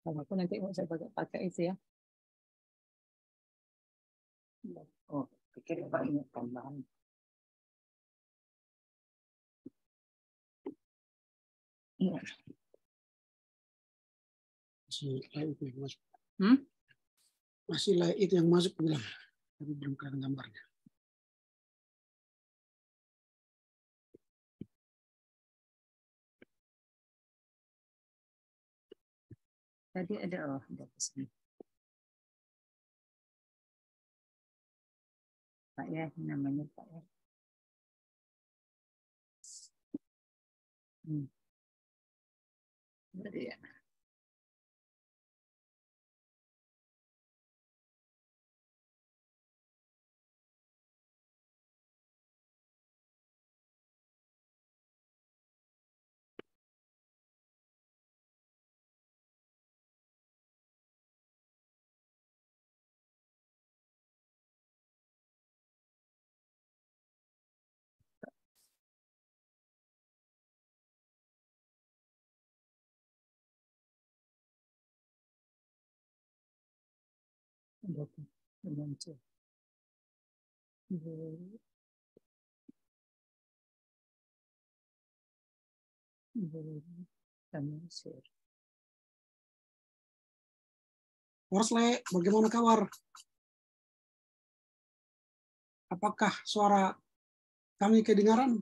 Kalau aku nanti mau saya pakai itu ya. Oh, pikir Pak ini tambahan. Iya. Masih itu yang masuk. Hmm? Masih itu yang masuk bilang, tapi belum kelihatan gambarnya. Tadi ada pesan. Pak ya, namanya Pak ya. Jadi ya. Muncul. Warsle, bagaimana kabar? Apakah suara kami kedengaran?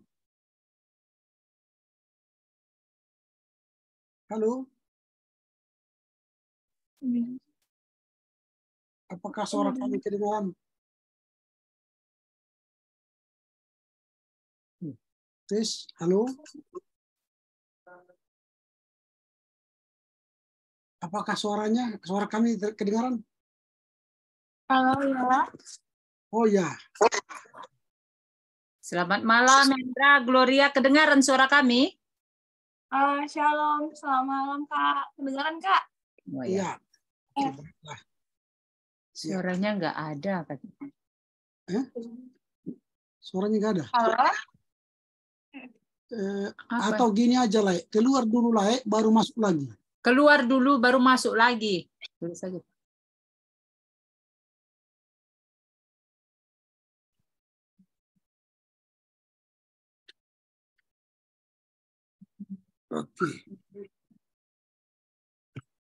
Halo? Apakah suara kami kedengaran? Tes, halo? Apakah suara kami kedengaran? Halo ya. Oh ya. Selamat malam, Hendra. Gloria, kedengaran suara kami? Shalom, selamat malam Kak. Kedengaran Kak? Oh, iya. Ya. Suaranya nggak ada. Suaranya nggak ada? Halo? Atau gini aja lah, keluar dulu lah, baru masuk lagi. Keluar dulu, baru masuk lagi. Tulis saja. Oke.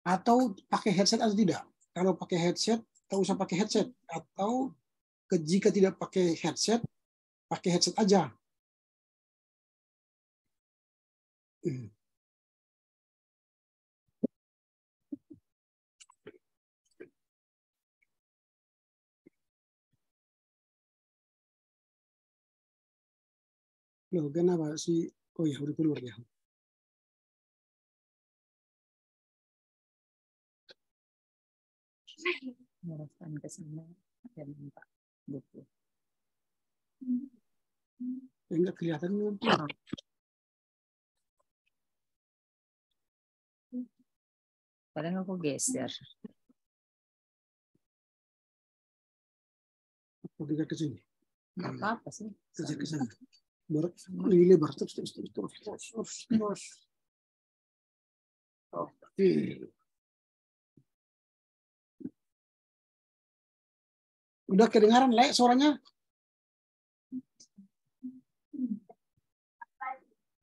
Atau pakai headset atau tidak? Kalau pakai headset, tak usah pakai headset. Atau jika tidak pakai headset aja. Loh, kenapa sih? Oh ya, udah keluar ya. Meneruskan ke sana dan Pak buku. Enggak kelihatan nanti. Padahal aku geser. Kita ke sini. Nggak apa-apa sih. Kejar ke sana. Lebih lebar. Terus. Oke. Udah kedengaran, Le, suaranya?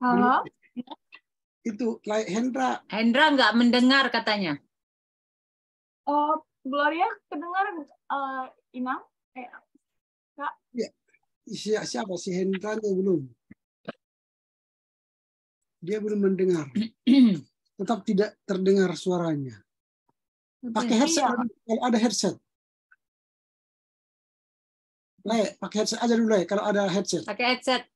Halo? Itu, Le, Hendra. Hendra nggak mendengar katanya. Oh, Gloria kedengaran Inang? Kak? Ya. Siapa si Hendra belum? Dia belum mendengar. Tetap tidak terdengar suaranya. Pakai headset, kalau ada headset. Le, pakai headset aja dulu, Le, kalau ada headset. Pakai headset.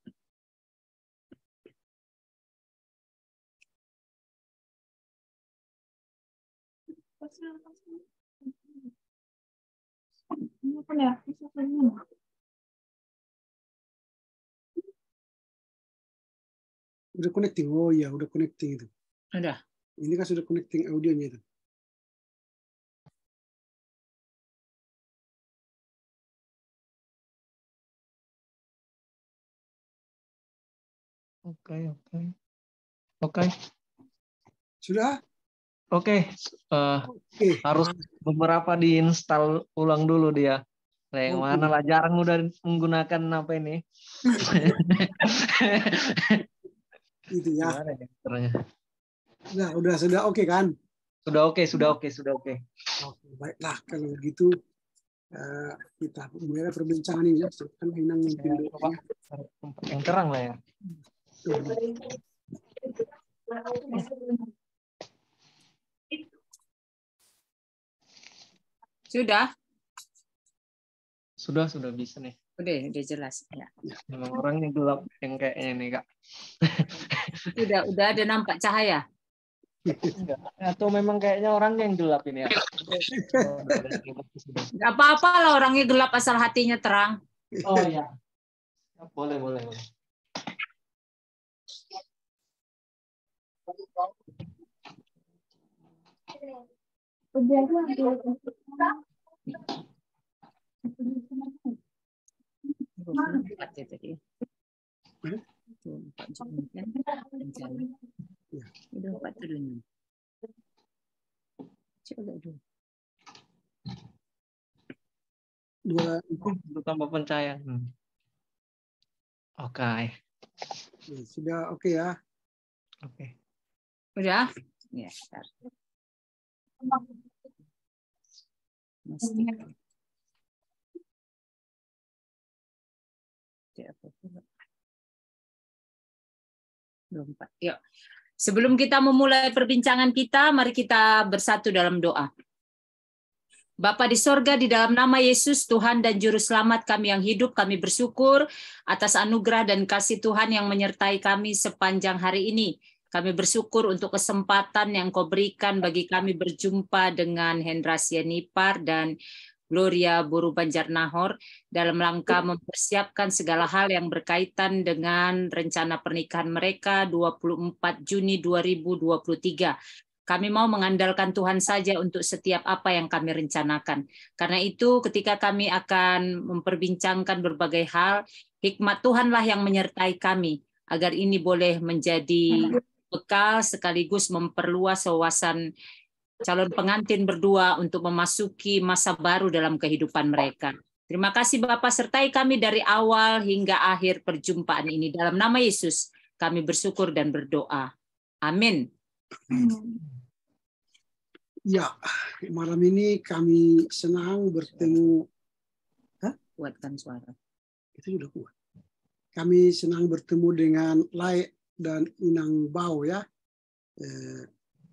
Udah connecting. Oh iya, udah connecting itu. Udah. Ini kan sudah connecting audionya itu. Oke. Sudah? Oke, Oke. harus beberapa diinstal ulang dulu dia. Nah, yang Oke. mana lah jarang udah menggunakan apa ini. Itu ya. Gimana ya caranya? Sudah oke kan? Sudah oke. Oke, baiklah kalau begitu kita mulai perbincangan ini ya. Kan Inang memimpin doanya. Tempat yang terang lah ya. Sudah bisa nih. Udah jelas ya. Memang orangnya gelap yang kayaknya nih Kak. Udah ada nampak cahaya. Enggak. Atau memang kayaknya orangnya yang gelap ini ya. Nggak apa-apa lah orangnya gelap asal hatinya terang. Oh iya. Boleh. Dua Untuk tambah pencahayaan. Oke. sudah oke ya. Oke. Udah? Ya, start. Yuk. Sebelum kita memulai perbincangan kita, mari kita bersatu dalam doa. Bapa di sorga, di dalam nama Yesus, Tuhan dan Juru Selamat kami yang hidup, kami bersyukur atas anugerah dan kasih Tuhan yang menyertai kami sepanjang hari ini. Kami bersyukur untuk kesempatan yang Kau berikan bagi kami berjumpa dengan Hendra Sianipar dan Gloria Buru Banjarnahor dalam rangka mempersiapkan segala hal yang berkaitan dengan rencana pernikahan mereka 24 Juni 2023. Kami mau mengandalkan Tuhan saja untuk setiap apa yang kami rencanakan. Karena itu ketika kami akan memperbincangkan berbagai hal, hikmat Tuhanlah yang menyertai kami, agar ini boleh menjadi bekal sekaligus memperluas wawasan calon pengantin berdua untuk memasuki masa baru dalam kehidupan mereka. Terima kasih Bapak, sertai kami dari awal hingga akhir perjumpaan ini. Dalam nama Yesus kami bersyukur dan berdoa. Amin. Ya, malam ini kami senang bertemu. Kuatkan suara. Itu sudah kuat. Kami senang bertemu dengan Lai dan Inang Bao ya,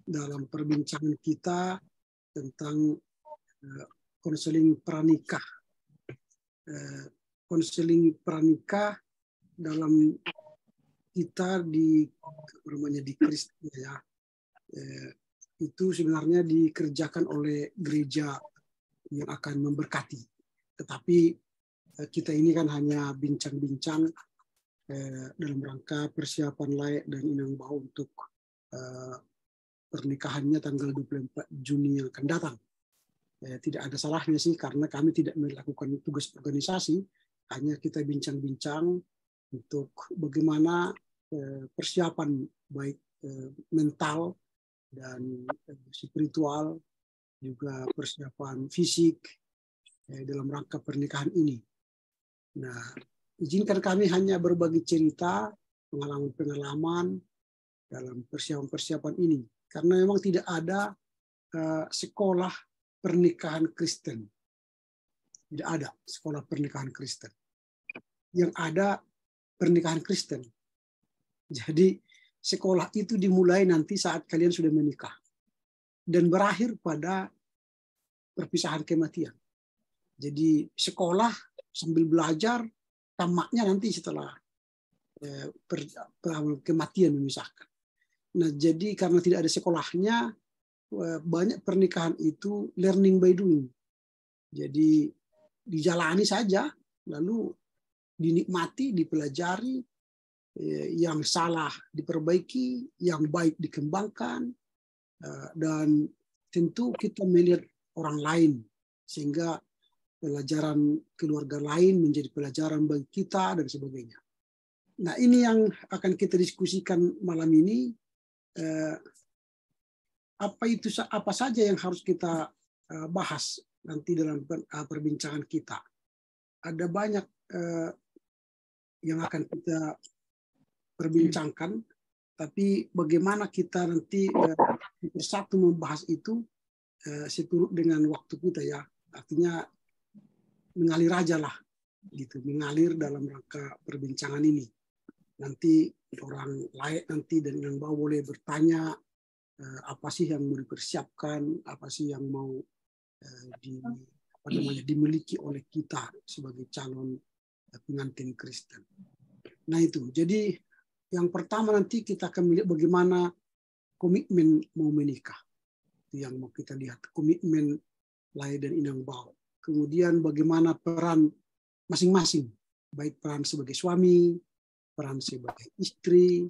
dalam perbincangan kita tentang konseling pranikah. Konseling pranikah dalam kita di Kristen ya. Itu sebenarnya dikerjakan oleh gereja yang akan memberkati. Tetapi kita ini kan hanya bincang-bincang dalam rangka persiapan Lai dan Inang Bao untuk pernikahannya tanggal 24 Juni yang akan datang. Tidak ada salahnya sih karena kami tidak melakukan tugas organisasi, hanya kita bincang-bincang untuk bagaimana persiapan baik mental dan spiritual, juga persiapan fisik dalam rangka pernikahan ini. Nah, izinkan kami hanya berbagi cerita, pengalaman-pengalaman dalam persiapan-persiapan ini. Karena memang tidak ada sekolah pernikahan Kristen. Tidak ada sekolah pernikahan Kristen. Yang ada pernikahan Kristen. Jadi, sekolah itu dimulai nanti saat kalian sudah menikah dan berakhir pada perpisahan kematian. Jadi sekolah sambil belajar, tamatnya nanti setelah kematian memisahkan. Nah, jadi karena tidak ada sekolahnya, banyak pernikahan itu learning by doing. Jadi dijalani saja, lalu dinikmati, dipelajari, yang salah diperbaiki, yang baik dikembangkan, dan tentu kita melihat orang lain sehingga pelajaran keluarga lain menjadi pelajaran bagi kita dan sebagainya. Nah, ini yang akan kita diskusikan malam ini. apa saja yang harus kita bahas nanti dalam perbincangan kita. Ada banyak yang akan kita perbincangkan, tapi bagaimana kita nanti bersatu membahas itu seturut dengan waktu kita ya. Artinya mengalir aja lah, gitu, mengalir dalam rangka perbincangan ini. Nanti orang lain nanti dan yang mau boleh bertanya apa sih yang mau dipersiapkan, apa sih yang mau dimiliki oleh kita sebagai calon pengantin Kristen. Nah itu, jadi yang pertama nanti kita akan melihat bagaimana komitmen mau menikah. Itu yang mau kita lihat, komitmen Lai dan Inang Bao. Kemudian bagaimana peran masing-masing, baik peran sebagai suami, peran sebagai istri,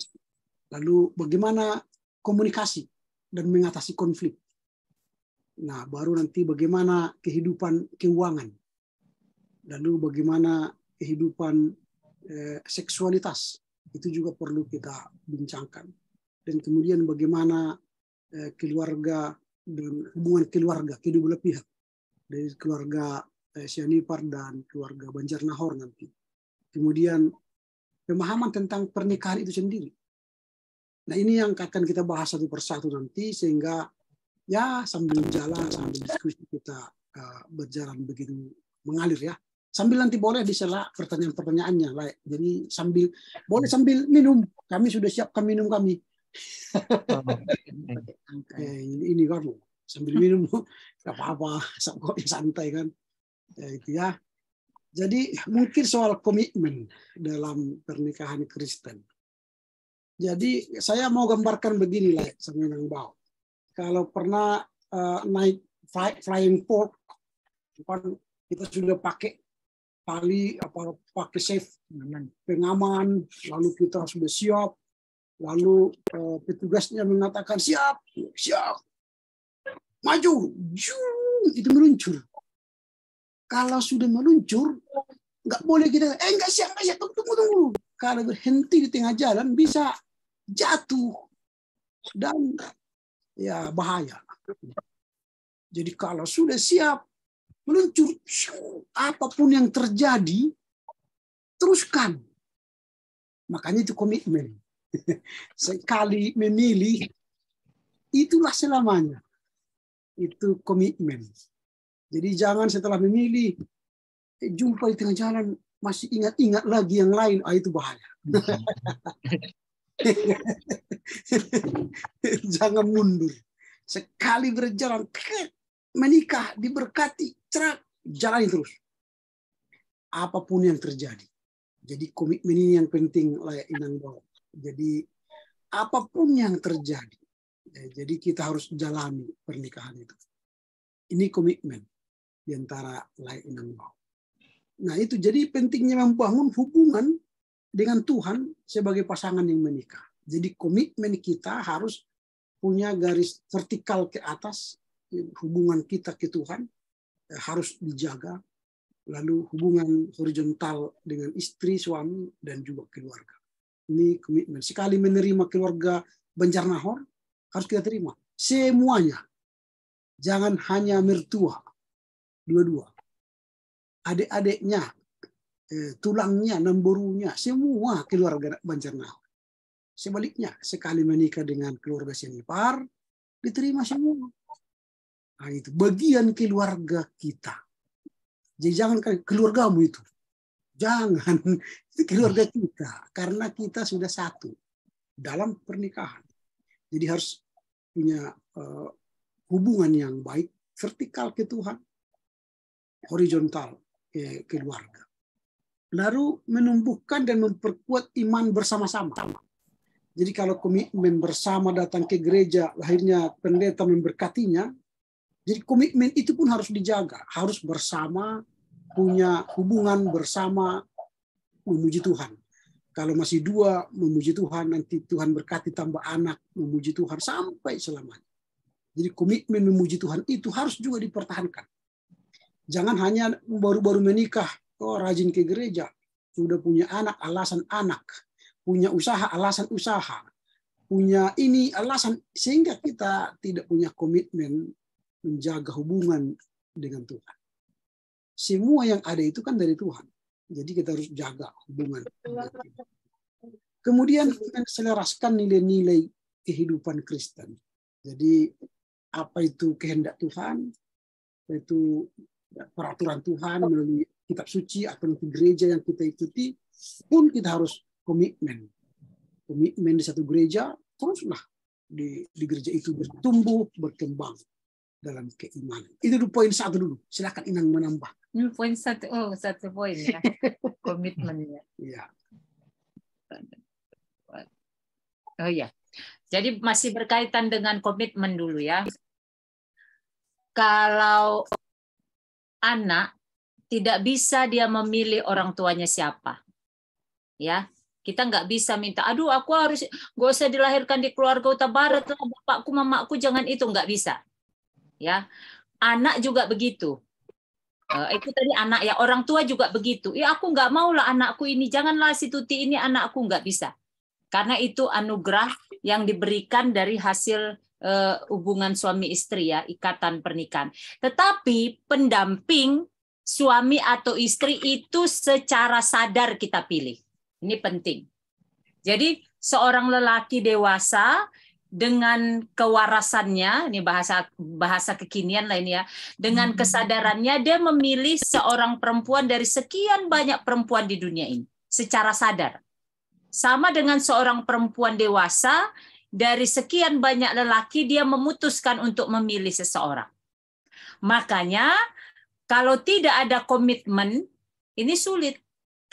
lalu bagaimana komunikasi dan mengatasi konflik. Nah, baru nanti bagaimana kehidupan keuangan, lalu bagaimana kehidupan seksualitas, itu juga perlu kita bincangkan. Dan kemudian bagaimana keluarga dan hubungan keluarga, kedua belah pihak, dari keluarga Sianipar dan keluarga Banjarnahor nanti. Kemudian pemahaman tentang pernikahan itu sendiri. Nah ini yang akan kita bahas satu persatu nanti, sehingga ya sambil jalan, sambil diskusi kita berjalan begitu mengalir ya. Sambil nanti boleh disela pertanyaan-pertanyaannya. Jadi boleh sambil minum. Kami sudah siapkan minum kami. Ini kan sambil minum nggak apa-apa, santai kan. Ya, itu ya. Jadi mungkin soal komitmen dalam pernikahan Kristen. Jadi saya mau gambarkan begini lah sama Inang Bao. Kalau pernah naik flying fork, kan kita sudah pakai tali apa pakai safe pengaman, lalu kita sudah siap, lalu petugasnya mengatakan siap, maju, itu meluncur. Kalau sudah meluncur, nggak boleh kita, nggak siap, tunggu. Kalau berhenti di tengah jalan bisa jatuh dan ya bahaya. Jadi kalau sudah siap meluncur, apapun yang terjadi, teruskan. Makanya itu komitmen. Sekali memilih, itulah selamanya. Itu komitmen. Jadi jangan setelah memilih, jumpa di tengah jalan, masih ingat-ingat lagi yang lain, itu bahaya. Jangan mundur. Sekali berjalan, menikah, diberkati, cerak, jalani terus. Apapun yang terjadi. Jadi komitmen ini yang penting layak Inang Bao. Jadi apapun yang terjadi, jadi kita harus jalani pernikahan itu. Ini komitmen di antara layak Inang Bao. Nah itu jadi pentingnya membangun hubungan dengan Tuhan sebagai pasangan yang menikah. Jadi komitmen kita harus punya garis vertikal ke atas, hubungan kita ke Tuhan harus dijaga, lalu hubungan horizontal dengan istri, suami, dan juga keluarga. Ini komitmen. Sekali menerima keluarga Banjarnahor, harus kita terima semuanya. Jangan hanya mertua, dua-dua. Adik-adiknya, tulangnya, nemborunya, semua keluarga Banjarnahor. Sebaliknya, sekali menikah dengan keluarga Sianipar, diterima semua. Nah, itu bagian keluarga kita. Jadi jangan keluargamu itu. Jangan, itu keluarga kita. Karena kita sudah satu dalam pernikahan. Jadi harus punya hubungan yang baik, vertikal ke Tuhan, horizontal ke keluarga. Lalu menumbuhkan dan memperkuat iman bersama-sama. Jadi kalau komitmen bersama datang ke gereja, akhirnya pendeta memberkatinya, jadi komitmen itu pun harus dijaga. Harus bersama, punya hubungan bersama, memuji Tuhan. Kalau masih dua, memuji Tuhan, nanti Tuhan berkati tambah anak, memuji Tuhan sampai selamanya. Jadi komitmen memuji Tuhan itu harus juga dipertahankan. Jangan hanya baru-baru menikah, rajin ke gereja, sudah punya anak, alasan anak, punya usaha, alasan usaha, punya ini alasan sehingga kita tidak punya komitmen menjaga hubungan dengan Tuhan. Semua yang ada itu kan dari Tuhan. Jadi kita harus jaga hubungan. Kemudian menselaraskan nilai-nilai kehidupan Kristen. Jadi apa itu kehendak Tuhan, itu peraturan Tuhan melalui kitab suci atau gereja yang kita ikuti, pun kita harus komitmen. Komitmen di satu gereja, teruslah di gereja itu bertumbuh, berkembang dalam keimanan. Itu dulu poin 1 dulu. Silakan Inang menambah. Poin 1, satu poin ya. Komitmennya. Ya. Oh ya. Jadi masih berkaitan dengan komitmen dulu ya. Kalau anak tidak bisa dia memilih orang tuanya siapa. Ya. Kita nggak bisa minta, aduh aku harus gak usah dilahirkan di keluarga Huta Barat, bapakku mamaku jangan itu, nggak bisa. Ya, anak juga begitu. Itu tadi anak ya, orang tua juga begitu. Ya aku nggak mau lah anakku ini, janganlah si Tuti ini anakku, nggak bisa. Karena itu anugerah yang diberikan dari hasil hubungan suami istri ya, ikatan pernikahan. Tetapi pendamping suami atau istri itu secara sadar kita pilih. Ini penting. Jadi seorang lelaki dewasa dengan kewarasannya, ini bahasa kekinian lain ya, dengan kesadarannya dia memilih seorang perempuan dari sekian banyak perempuan di dunia ini secara sadar. Sama dengan seorang perempuan dewasa dari sekian banyak lelaki dia memutuskan untuk memilih seseorang. Makanya kalau tidak ada komitmen ini sulit.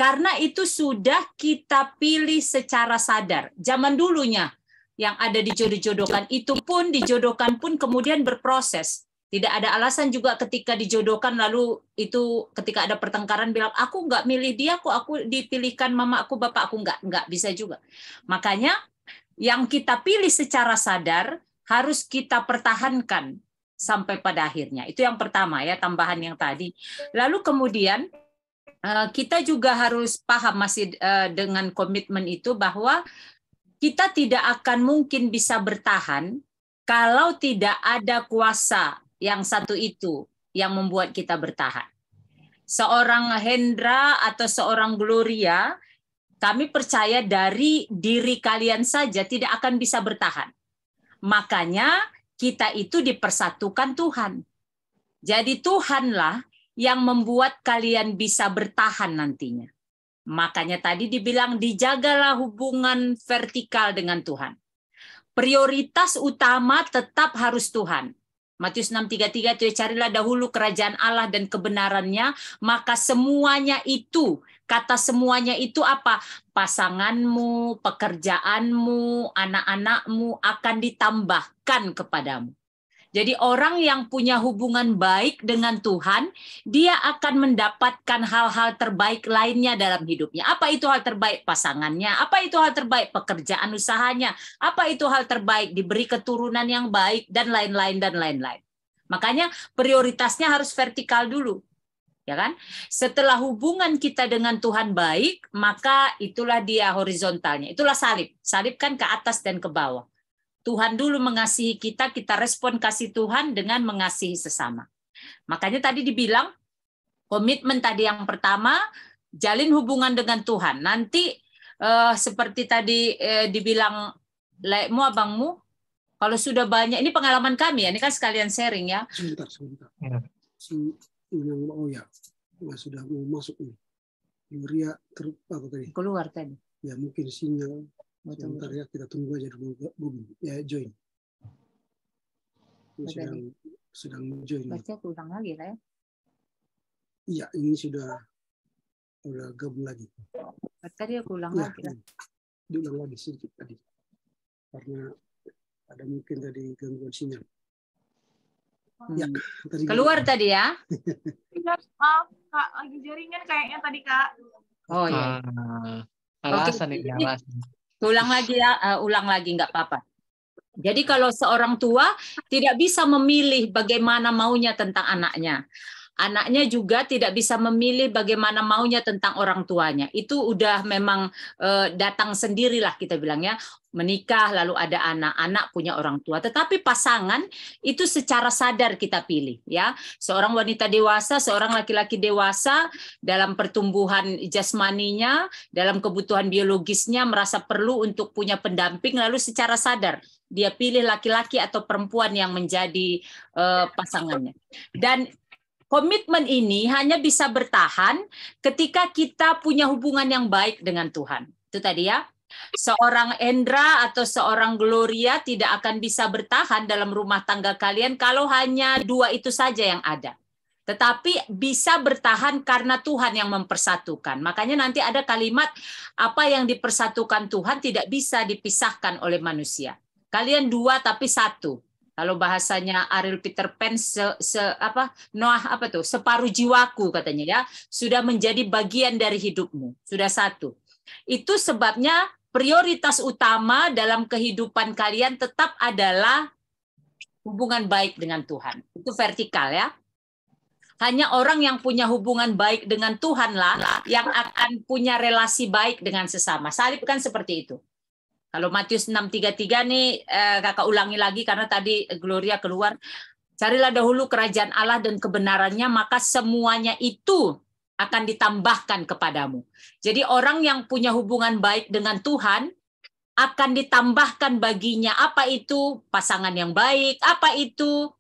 Karena itu sudah kita pilih secara sadar. Zaman dulunya yang ada dijodoh-jodohkan, itu pun dijodohkan pun kemudian berproses. Tidak ada alasan juga ketika dijodohkan lalu itu ketika ada pertengkaran bilang, aku nggak milih dia, aku dipilihkan mama aku, bapak aku, nggak bisa juga. Makanya yang kita pilih secara sadar harus kita pertahankan sampai pada akhirnya. Itu yang pertama ya, tambahan yang tadi. Lalu kemudian kita juga harus paham masih dengan komitmen itu bahwa kita tidak akan mungkin bisa bertahan kalau tidak ada kuasa yang satu itu yang membuat kita bertahan. Seorang Hendra atau seorang Gloria, kami percaya dari diri kalian saja tidak akan bisa bertahan. Makanya kita itu dipersatukan Tuhan. Jadi Tuhanlah yang membuat kalian bisa bertahan nantinya. Makanya tadi dibilang dijagalah hubungan vertikal dengan Tuhan. Prioritas utama tetap harus Tuhan. Matius 6:33 itu carilah dahulu kerajaan Allah dan kebenarannya, maka semuanya itu, kata semuanya itu apa? Pasanganmu, pekerjaanmu, anak-anakmu akan ditambahkan kepadamu. Jadi orang yang punya hubungan baik dengan Tuhan, dia akan mendapatkan hal-hal terbaik lainnya dalam hidupnya. Apa itu hal terbaik? Pasangannya. Apa itu hal terbaik? Pekerjaan usahanya. Apa itu hal terbaik? Diberi keturunan yang baik, dan lain-lain, dan lain-lain. Makanya prioritasnya harus vertikal dulu. Ya kan? Setelah hubungan kita dengan Tuhan baik, maka itulah dia horizontalnya. Itulah salib. Salib kan ke atas dan ke bawah. Tuhan dulu mengasihi kita, kita respon kasih Tuhan dengan mengasihi sesama. Makanya tadi dibilang, komitmen tadi yang pertama, jalin hubungan dengan Tuhan. Nanti seperti tadi dibilang, lekmu abangmu, kalau sudah banyak, ini pengalaman kami ya, ini kan sekalian sharing ya. Sebentar. Ya. Oh ya, sudah mau masuk nih. Gloria apa tadi? Keluar tadi. Ya mungkin sinyal. Sebentar ya, kita tunggu aja dulu. Ya, join. Sedang join. Berarti aku ulang lagi lah ya. Iya, ini sudah gabung lagi. Tadi aku ulang Ya, lagi lah. diulang lagi sedikit tadi. Karena ada mungkin tadi gangguan sinyal. Ya, tadi keluar tadi ya. Maaf, Kak, lagi jaringan kayaknya tadi, Kak. Oh iya. Alasan ini alasan. Ulang lagi ya, ulang lagi nggak apa-apa. Jadi kalau seorang tua tidak bisa memilih bagaimana maunya tentang anaknya. Anaknya juga tidak bisa memilih bagaimana maunya tentang orang tuanya. Itu udah memang datang sendirilah kita bilangnya, menikah lalu ada anak punya orang tua. Tetapi pasangan itu secara sadar kita pilih, ya. Seorang wanita dewasa, seorang laki-laki dewasa dalam pertumbuhan jasmaninya, dalam kebutuhan biologisnya merasa perlu untuk punya pendamping, lalu secara sadar dia pilih laki-laki atau perempuan yang menjadi pasangannya. Dan komitmen ini hanya bisa bertahan ketika kita punya hubungan yang baik dengan Tuhan. Itu tadi ya. Seorang Endra atau seorang Gloria tidak akan bisa bertahan dalam rumah tangga kalian kalau hanya dua itu saja yang ada. Tetapi bisa bertahan karena Tuhan yang mempersatukan. Makanya nanti ada kalimat, apa yang dipersatukan Tuhan tidak bisa dipisahkan oleh manusia. Kalian dua tapi satu. Kalau bahasanya Ariel Peter Pan separuh jiwaku katanya ya, sudah menjadi bagian dari hidupmu, sudah satu. Itu sebabnya prioritas utama dalam kehidupan kalian tetap adalah hubungan baik dengan Tuhan. Itu vertikal ya. Hanya orang yang punya hubungan baik dengan Tuhanlah yang akan punya relasi baik dengan sesama. Salib kan seperti itu. Kalau Matius 6:33 nih kakak ulangi lagi karena tadi Gloria keluar. Carilah dahulu kerajaan Allah dan kebenarannya, maka semuanya itu akan ditambahkan kepadamu. Jadi orang yang punya hubungan baik dengan Tuhan akan ditambahkan baginya apa itu pasangan yang baik, apa itu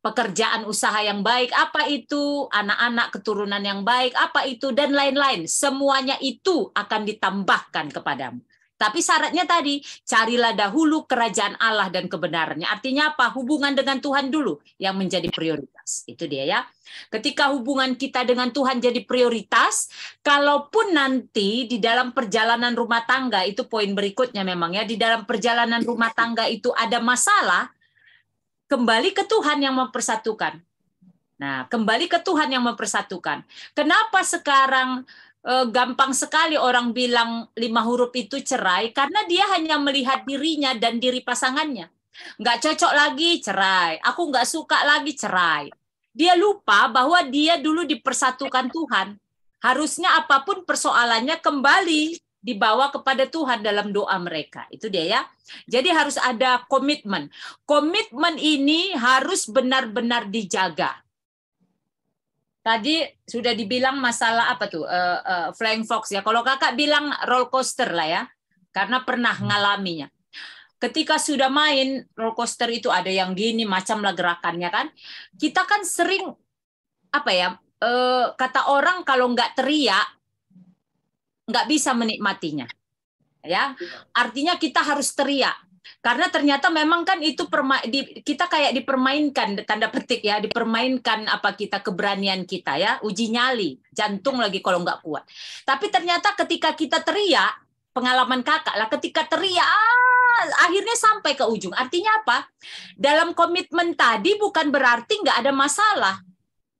pekerjaan usaha yang baik, apa itu anak-anak keturunan yang baik, apa itu dan lain-lain. Semuanya itu akan ditambahkan kepadamu. Tapi syaratnya tadi, carilah dahulu kerajaan Allah dan kebenarannya. Artinya apa? Hubungan dengan Tuhan dulu yang menjadi prioritas. Itu dia ya. Ketika hubungan kita dengan Tuhan jadi prioritas, kalaupun nanti di dalam perjalanan rumah tangga, itu poin berikutnya memang ya, di dalam perjalanan rumah tangga itu ada masalah, kembali ke Tuhan yang mempersatukan. Nah, kembali ke Tuhan yang mempersatukan. Kenapa sekarang gampang sekali orang bilang 5 huruf itu cerai? Karena dia hanya melihat dirinya dan diri pasangannya. Nggak cocok lagi, cerai. Aku nggak suka lagi, cerai. Dia lupa bahwa dia dulu dipersatukan Tuhan. Harusnya apapun persoalannya kembali dibawa kepada Tuhan dalam doa mereka. Itu dia ya. Jadi harus ada komitmen. Komitmen ini harus benar-benar dijaga. Tadi sudah dibilang masalah apa tuh flying fox ya. Kalau kakak bilang roller coaster lah ya, karena pernah ngalaminya. Ketika sudah main roller coaster itu ada yang gini macam lah gerakannya kan. Kita kan sering apa ya kata orang kalau nggak teriak nggak bisa menikmatinya. Ya, artinya kita harus teriak. Karena ternyata memang kan itu kita kayak dipermainkan, tanda petik ya, dipermainkan apa kita, keberanian kita ya, uji nyali, jantung lagi kalau nggak kuat. Tapi ternyata ketika kita teriak, pengalaman kakak lah, ketika teriak, akhirnya sampai ke ujung. Artinya apa? Dalam komitmen tadi bukan berarti nggak ada masalah.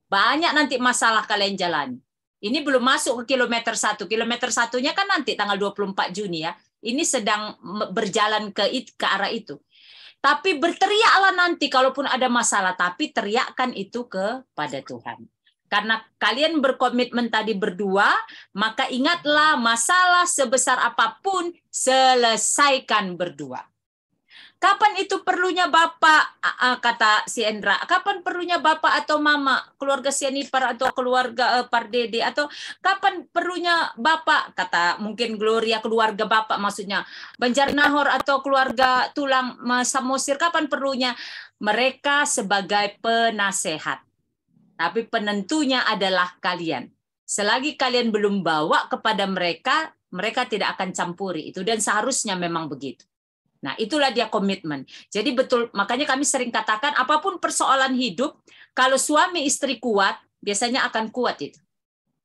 Banyak nanti masalah kalian jalani. Ini belum masuk ke kilometer 1. Kilometer 1-nya kan nanti tanggal 24 Juni ya. Ini sedang berjalan ke arah itu. Tapi berteriaklah nanti kalaupun ada masalah, tapi teriakkan itu kepada Tuhan. Karena kalian berkomitmen tadi berdua, maka ingatlah masalah sebesar apapun selesaikan berdua. Kapan itu perlunya Bapak, kata si Endra, kapan perlunya Bapak atau Mama, keluarga Sianipar atau keluarga Pardede, atau kapan perlunya Bapak, kata mungkin Gloria, keluarga Bapak maksudnya, Banjarnahor atau keluarga Tulang Samosir, kapan perlunya? Mereka sebagai penasehat. Tapi penentunya adalah kalian. Selagi kalian belum bawa kepada mereka, mereka tidak akan campuri itu, dan seharusnya memang begitu. Nah, itulah dia komitmen. Jadi betul, makanya kami sering katakan apapun persoalan hidup, kalau suami istri kuat, biasanya akan kuat itu.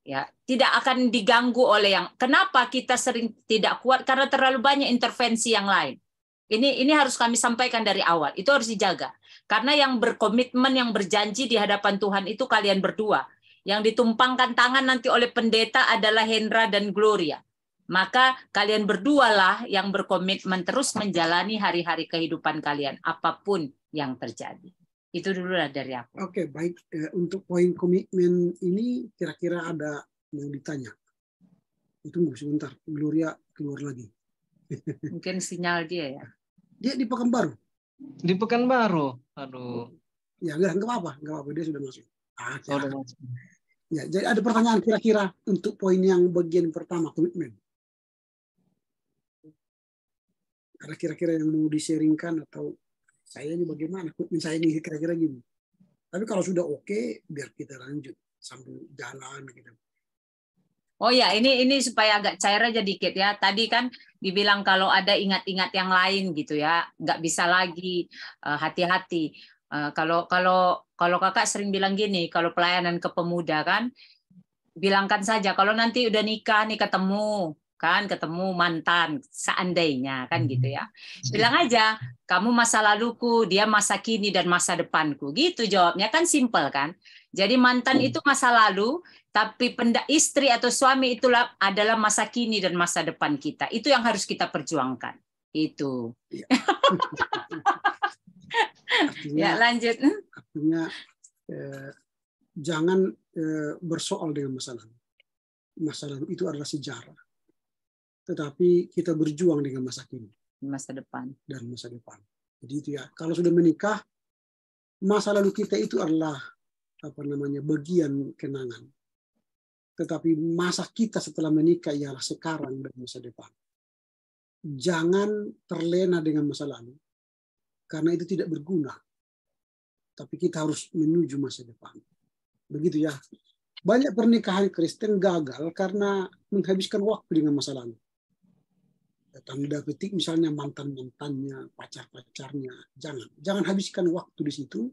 Ya, tidak akan diganggu oleh yang. Kenapa kita sering tidak kuat? Karena terlalu banyak intervensi yang lain. Ini harus kami sampaikan dari awal. Itu harus dijaga. Karena yang berkomitmen, yang berjanji di hadapan Tuhan itu kalian berdua. Yang ditumpangkan tangan nanti oleh pendeta adalah Hendra dan Gloria. Maka kalian berdualah yang berkomitmen terus menjalani hari-hari kehidupan kalian, apapun yang terjadi. Itu dulu lah dari aku. Oke, baik. Untuk poin komitmen ini kira-kira ada yang ditanya. Tunggu sebentar, Gloria keluar lagi. Mungkin sinyal dia ya. Dia di Pekanbaru. Di Pekanbaru. Aduh. Ya, enggak apa-apa, dia sudah masuk. Oh, udah masuk. Ya, jadi ada pertanyaan kira-kira untuk poin yang bagian pertama, komitmen. Ada kira-kira yang mau di-sharingkan atau saya ini bagaimana? Komitmen saya ini kira-kira gini. Tapi kalau sudah oke, biar kita lanjut sambil jalan gitu. Oh ya, ini supaya agak cair aja dikit ya. Tadi kan dibilang kalau ada ingat-ingat yang lain gitu ya, nggak bisa lagi, hati-hati. Kalau kakak sering bilang gini, kalau pelayanan ke pemuda kan, bilangkan saja kalau nanti udah nikah nih ketemu mantan seandainya kan gitu ya, bilang aja kamu masa laluku, dia masa kini dan masa depanku, gitu jawabnya kan, simple kan. Jadi mantan itu masa lalu, tapi istri atau suami itulah adalah masa kini dan masa depan kita. Itu yang harus kita perjuangkan. Itu. Artinya, ya lanjut. Artinya jangan bersoal dengan masa lalu. Masa lalu itu adalah sejarah. Tetapi kita berjuang dengan masa kini. Masa depan. Dan masa depan. Jadi itu ya. Kalau sudah menikah, masa lalu kita itu adalah bagian kenangan. Tetapi masa kita setelah menikah ialah sekarang dan masa depan. Jangan terlena dengan masa lalu, karena itu tidak berguna. Tapi kita harus menuju masa depan. Begitu ya. Banyak pernikahan Kristen gagal karena menghabiskan waktu dengan masa lalu. Tanda petik misalnya mantan-mantannya, pacar-pacarnya. Jangan habiskan waktu di situ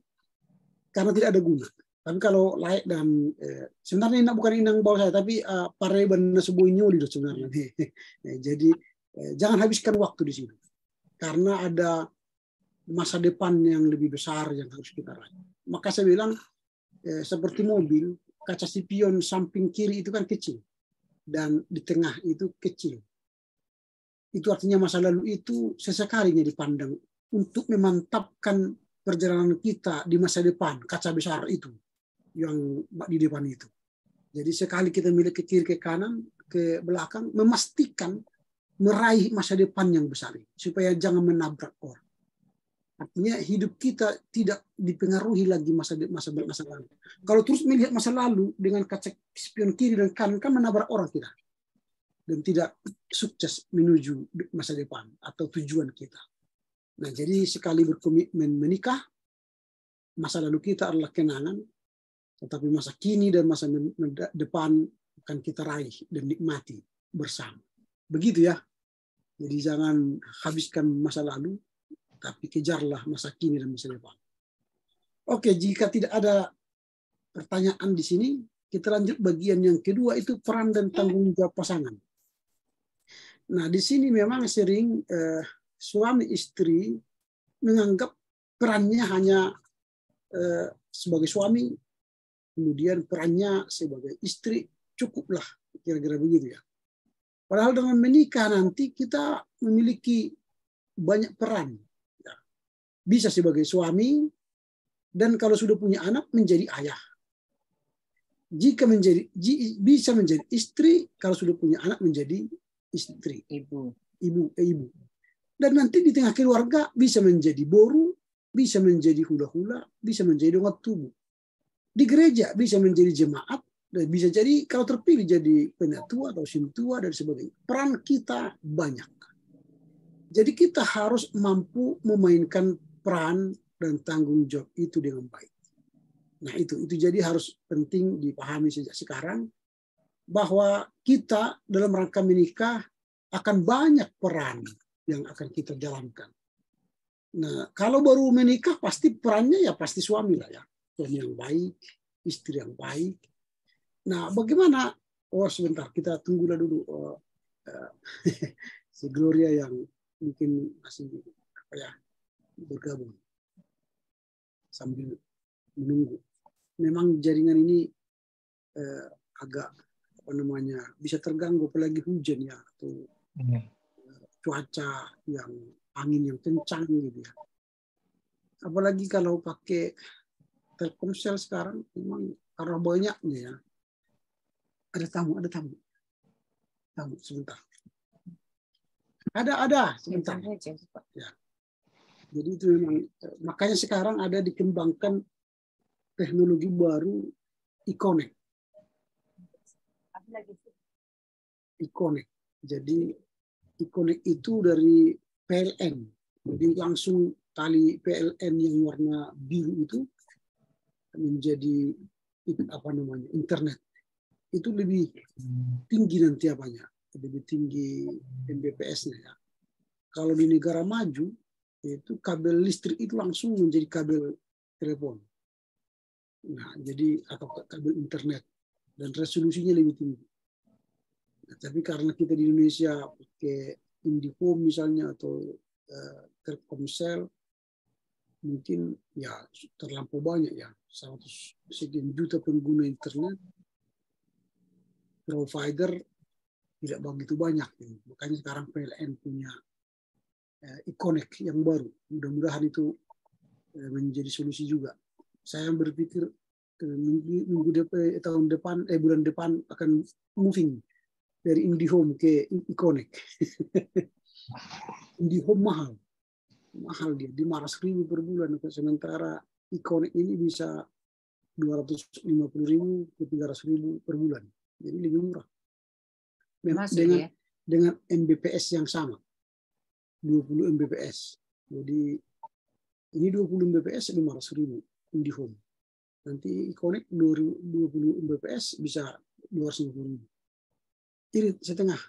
karena tidak ada guna. Tapi kalau layak dan sebenarnya ini bukan inang bawah saya, tapi pareban sebuahnya di sebenarnya. Jadi jangan habiskan waktu di situ karena ada masa depan yang lebih besar yang harus kita raih. Maka saya bilang seperti mobil, kaca spion samping kiri itu kan kecil dan di tengah itu kecil. Itu artinya masa lalu itu sesekalinya dipandang untuk memantapkan perjalanan kita di masa depan, kaca besar itu yang di depan itu. Jadi sekali kita milik ke kiri, ke kanan, ke belakang, memastikan meraih masa depan yang besar supaya jangan menabrak orang. Artinya hidup kita tidak dipengaruhi lagi masa lalu. Kalau terus melihat masa lalu dengan kaca spion kiri dan kanan kan menabrak orang kita dan tidak sukses menuju masa depan atau tujuan kita. Nah, jadi sekali berkomitmen menikah, masa lalu kita adalah kenangan, tetapi masa kini dan masa depan akan kita raih dan nikmati bersama. Begitu ya. Jadi jangan habiskan masa lalu, tapi kejarlah masa kini dan masa depan. Oke, jika tidak ada pertanyaan di sini, kita lanjut bagian yang kedua, itu peran dan tanggung jawab pasangan. Nah, di sini memang sering suami istri menganggap perannya hanya sebagai suami, kemudian perannya sebagai istri cukuplah, kira-kira begitu ya. Padahal dengan menikah nanti kita memiliki banyak peran. Ya. Bisa sebagai suami, dan kalau sudah punya anak menjadi ayah. Bisa menjadi istri, kalau sudah punya anak menjadi istri, ibu. Dan nanti di tengah keluarga bisa menjadi boru, bisa menjadi hula-hula, bisa menjadi dongat tubuh. Di gereja bisa menjadi jemaat, dan bisa jadi kalau terpilih jadi penatua atau sintua dan sebagainya. Peran kita banyak. Jadi kita harus mampu memainkan peran dan tanggung jawab itu dengan baik. Nah itu jadi harus penting dipahami sejak sekarang, bahwa kita dalam rangka menikah akan banyak peran yang akan kita jalankan. Nah, kalau baru menikah pasti perannya ya pasti suami lah ya. Suami yang baik, istri yang baik. Nah, bagaimana? Oh, sebentar, kita tunggulah dulu si Gloria yang mungkin masih bergabung sambil menunggu. Memang jaringan ini agak bisa terganggu apalagi hujan ya, atau cuaca yang angin yang kencang gitu ya. Apalagi kalau pakai Telkomsel sekarang, memang karena banyaknya ya. Ada tamu sebentar. Ada sebentar. Ya. Jadi itu memang, makanya sekarang ada dikembangkan teknologi baru iConnect. Jadi iConnect itu dari PLN. Jadi langsung tali PLN yang warna biru itu menjadi internet. Itu lebih tinggi nanti lebih tinggi Mbps-nya ya. Kalau di negara maju itu kabel listrik itu langsung menjadi kabel telepon. Nah, jadi atau kabel internet dan resolusinya lebih tinggi. Nah, tapi karena kita di Indonesia pakai IndiHome misalnya atau Telkomsel, mungkin ya terlampau banyak ya, 100 sekian juta pengguna internet, provider tidak begitu banyak. Makanya sekarang PLN punya iConnect yang baru. Mudah-mudahan itu menjadi solusi juga. Saya berpikir bulan depan akan moving dari IndiHome ke iConnect. IndiHome mahal dia, 500.000 per bulan. Sementara iConnect ini bisa 250.000 ke 300.000 per bulan. Jadi lebih murah. Dengan Mbps yang sama. 20 Mbps. Jadi ini 20 Mbps 500.000 IndiHome. Nanti iConnect 20 Mbps bisa 250.000. Irit setengah.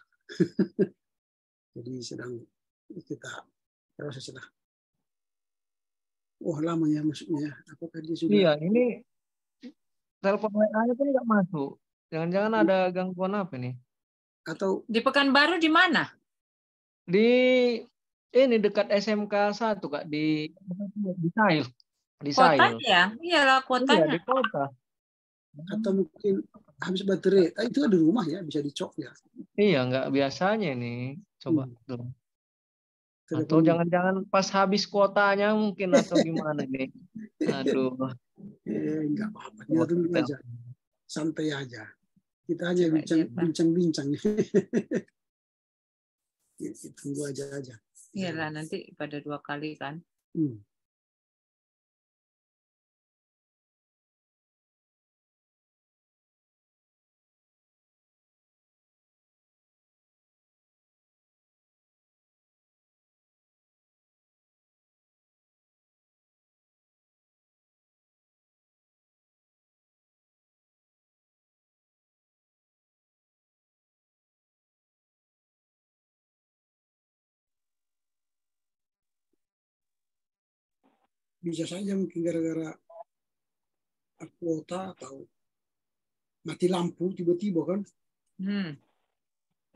Jadi sedang kita proses lah. Wah, lama ya maksudnya. Apakah dia sudah? Iya, ini telepon WA-nya pun nggak masuk. Jangan-jangan ada gangguan apa nih? Atau di Pekanbaru di mana? Di ini dekat SMK 1 Kak, di Sail. Di Sail. Kotanya? Iyalah kotanya. Iya, di kota. Atau mungkin habis baterai. Itu ada di rumah ya, bisa dicok ya. Iya, nggak biasanya nih. Coba tuh. Atau Telepon. jangan-jangan pas habis kuotanya mungkin atau gimana nih. Aduh. Enggak apa-apa. Kita tunggu aja. Santai aja. Kita hanya bincang-bincang. Tunggu aja. Iyalah nanti pada 2 kali kan. Bisa saja mungkin gara-gara kuota atau mati lampu tiba-tiba kan.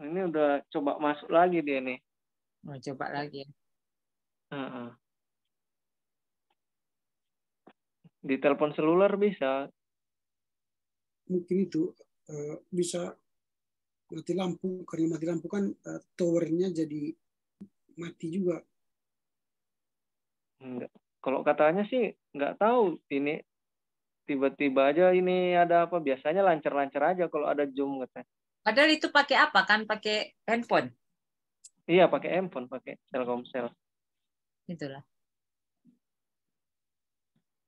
Ini udah coba masuk lagi dia nih. Mau coba lagi. Di telepon seluler bisa. Mungkin itu bisa mati lampu. Karena mati lampu kan towernya jadi mati juga. Enggak. Kalau katanya sih nggak tahu ini tiba-tiba aja ini ada apa, biasanya lancar-lancar aja kalau ada Zoom katanya. Padahal itu pakai apa kan? Pakai handphone. Iya, pakai handphone, pakai Telkomsel. Itulah.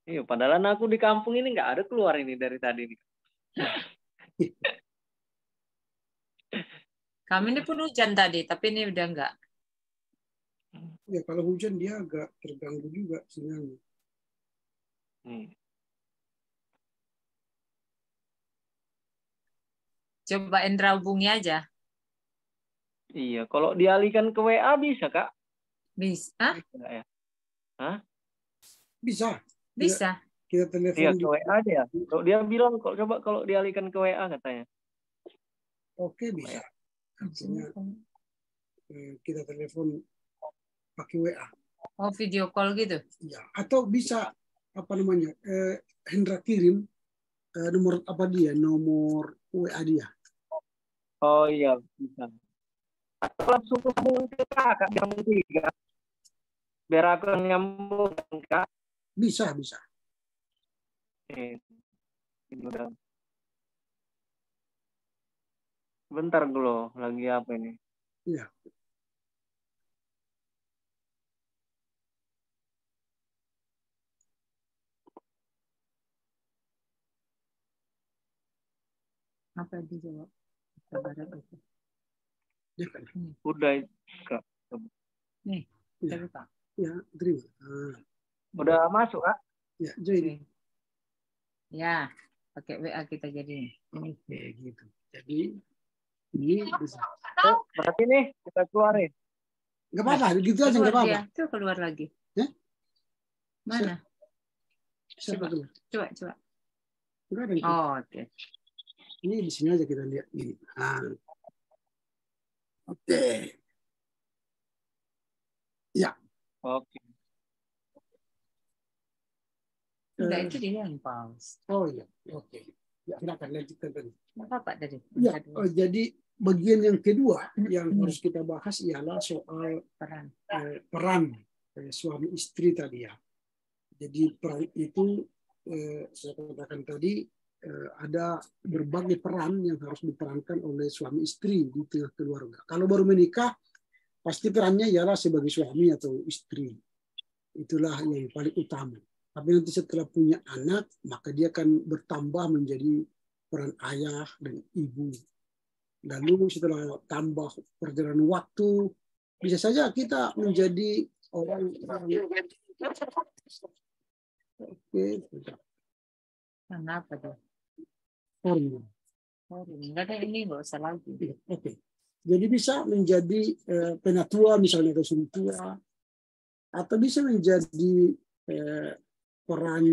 Iya, padahal aku di kampung ini nggak ada keluar ini dari tadi nih. Kami ini pun hujan tadi, tapi ini udah enggak. Ya kalau hujan dia agak terganggu juga sinyalnya. Coba Endra hubungi aja. Iya, kalau dialihkan ke WA bisa Kak? Bisa. Ya? Hah? Bisa. Kita telepon. Iya, ke WA aja ya. Kalau dia bilang coba kalau dialihkan ke WA katanya. Oke, bisa. Artinya kita telepon pakai WA. Oh, video call gitu? Ya, atau bisa Hendra kirim nomor WA dia. Oh iya, bisa. Atau langsung hubungi ke Kakak yang 3. Biar aku nyambung Kak. Bisa. Ini udah. Bentar dulu, lagi apa ini? Iya. Apa dijawab? Ya, kan? Udah, Kak. Nih, Ya. kita buka. Ya, terima. Ah. Udah masuk, Kak? Ya, join. Ya, pakai WA kita jadi. Oke, gitu. Jadi ini bisa. Berarti nih kita keluarin. Nggak apa-apa, gitu aja nggak apa-apa. Itu keluar lagi. Ya? Mana? Siapa keluar? Coba. Nggak ada. Oh, oke. Ini di sini aja kita lihat gini. Nah. Oke. Ya. Oke. Enggak, itu dia yang pause. Oh iya, oke. Ya, silakan lanjutkan tadi. Apa tadi? Ya, jadi bagian yang kedua yang harus kita bahas ialah soal peran suami istri tadi ya. Jadi peran itu saya katakan tadi ada berbagai peran yang harus diperankan oleh suami istri di tengah keluarga. Kalau baru menikah, pasti perannya ialah sebagai suami atau istri. Itulah yang paling utama. Tapi nanti setelah punya anak, maka dia akan bertambah menjadi peran ayah dan ibu. Lalu setelah tambah perjalanan waktu, bisa saja kita menjadi orang yang Kenapa tuh? Enggak ada ini, nggak usah lagi. Oke. Jadi bisa menjadi penatua misalnya atau sentua, atau bisa menjadi peran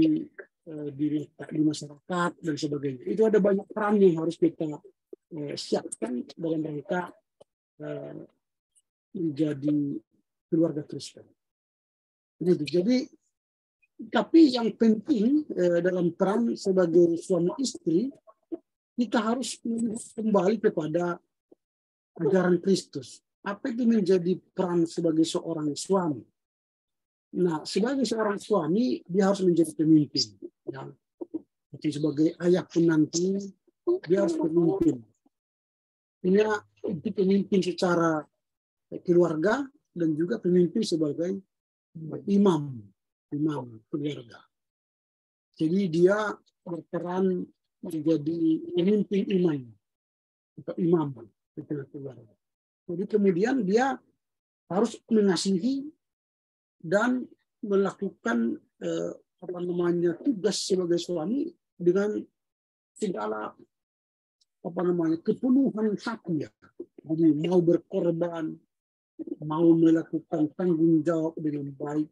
di masyarakat dan sebagainya. Itu ada banyak peran yang harus kita siapkan dalam rangka menjadi keluarga Kristen. Jadi, tapi yang penting dalam peran sebagai suami istri, kita harus kembali kepada ajaran Kristus. Apa itu menjadi peran sebagai seorang suami? Nah, sebagai seorang suami, dia harus menjadi pemimpin. Ya. Jadi sebagai ayah pun nanti, dia harus pemimpin. Ini itu pemimpin secara keluarga dan juga pemimpin sebagai imam keluarga. Jadi dia berperan menjadi pemimpin imam atau imam di tengah keluarga. Jadi kemudian dia harus mengasihi dan melakukan tugas sebagai suami dengan segala kepenuhan hati ya. Jadi mau berkorban, mau melakukan tanggung jawab dengan baik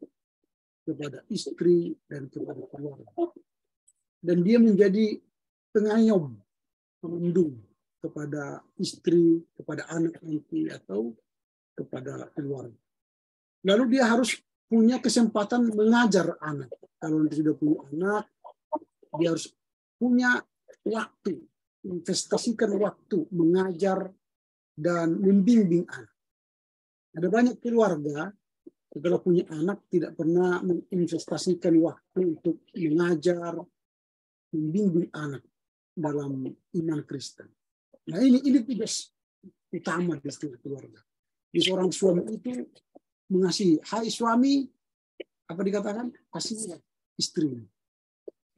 kepada istri dan kepada keluarga. Dan dia menjadi pengayom, pelindung kepada istri, kepada anak nanti atau kepada keluarga. Lalu dia harus punya kesempatan mengajar anak. Kalau dia sudah punya anak, dia harus punya waktu, investasikan waktu mengajar dan membimbing anak. Ada banyak keluarga setelah punya anak tidak pernah menginvestasikan waktu untuk mengajar, membimbing anak dalam iman Kristen. Nah ini tugas utama di keluarga. Di seorang suami itu mengasihi. Hai suami, apa dikatakan? Kasih istri.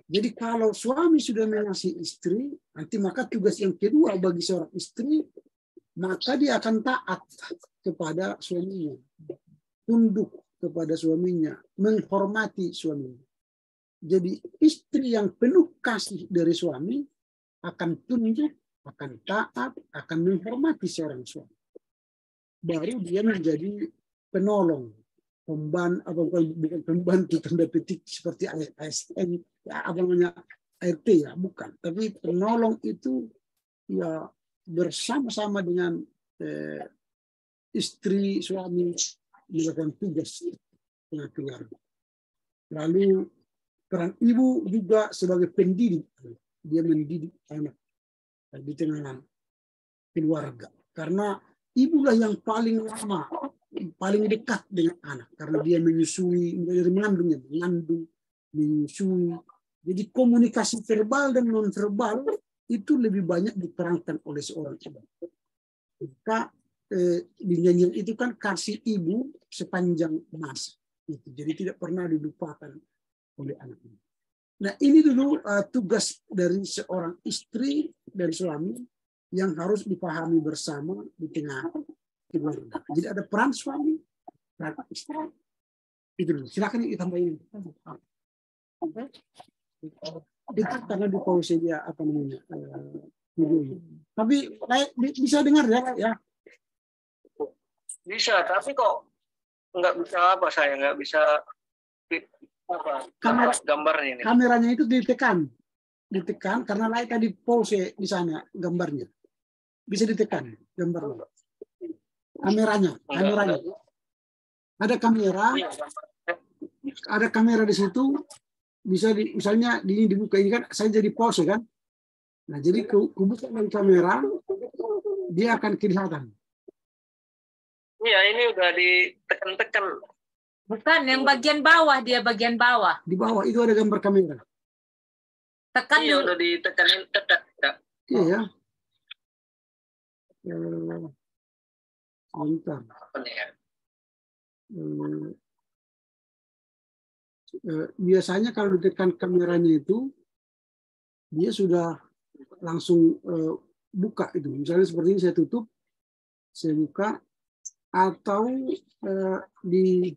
Jadi kalau suami sudah mengasihi istri, nanti maka tugas yang kedua bagi seorang istri, maka dia akan taat kepada suaminya, tunduk kepada suaminya, menghormati suaminya. Jadi istri yang penuh kasih dari suami akan tunduk, akan taat, akan menghormati seorang suami. Baru dia menjadi penolong, bukan pembantu tanda petik seperti ASN, ART ya, bukan. Tapi penolong itu ya bersama-sama dengan istri suami melakukan tugas dengan keluarga. Lalu peran ibu juga sebagai pendidik, dia mendidik anak di tengah keluarga. Karena ibulah yang paling lama, paling dekat dengan anak, karena dia menyusui, mengandung, menyusui. Jadi komunikasi verbal dan non-verbal itu lebih banyak diperankan oleh seorang ibu. Maka di nyanyian itu kan kasih ibu sepanjang masa. Jadi tidak pernah dilupakan oleh anak-anak. Nah ini dulu tugas dari seorang istri dan suami yang harus dipahami bersama di tengah keluarga. Jadi ada peran suami, peran istri. Itu dulu. Silakan ditambahin. Itu karena di pause dia apa namanya videonya. Tapi bisa dengar ya? Bisa, tapi kok nggak bisa apa saya nggak bisa apa gambarnya ini. Kameranya itu ditekan karena Lai tadi pause di sana gambarnya. Bisa ditekan gambarnya. Kameranya. Ada kamera di situ. Bisa misalnya ini dibuka ini kan saya jadi pause kan. Nah jadi kubuka dari kamera dia akan kelihatan. Iya ini udah ditekan-tekan. Bukan yang bagian bawah, dia bagian bawah. Di bawah itu ada gambar kamera. Tekan iya, dulu. udah ditekanin tekan. Iya ya. Sebentar. Biasanya kalau ditekan kameranya itu dia sudah langsung buka itu. Misalnya seperti ini saya tutup, saya buka, atau di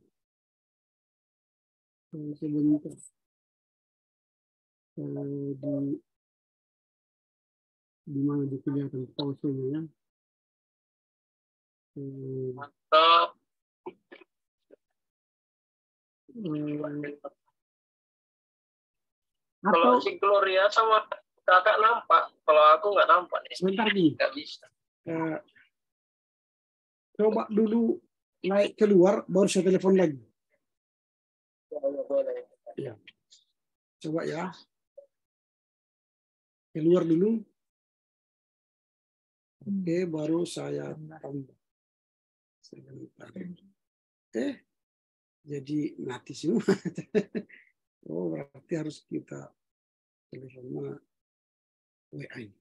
sebentar di mana kelihatan pausenya ya. Mantap. Kalau si Gloria sama kakak nampak, kalau aku nggak nampak nih. Sebentar nih. Nggak bisa. Coba dulu naik keluar, baru saya telepon lagi. Ya. Coba ya. Keluar dulu. Oke, baru saya tambah. Sebentar. Jadi mati semua. Oh, berarti harus kita telepon WA ini.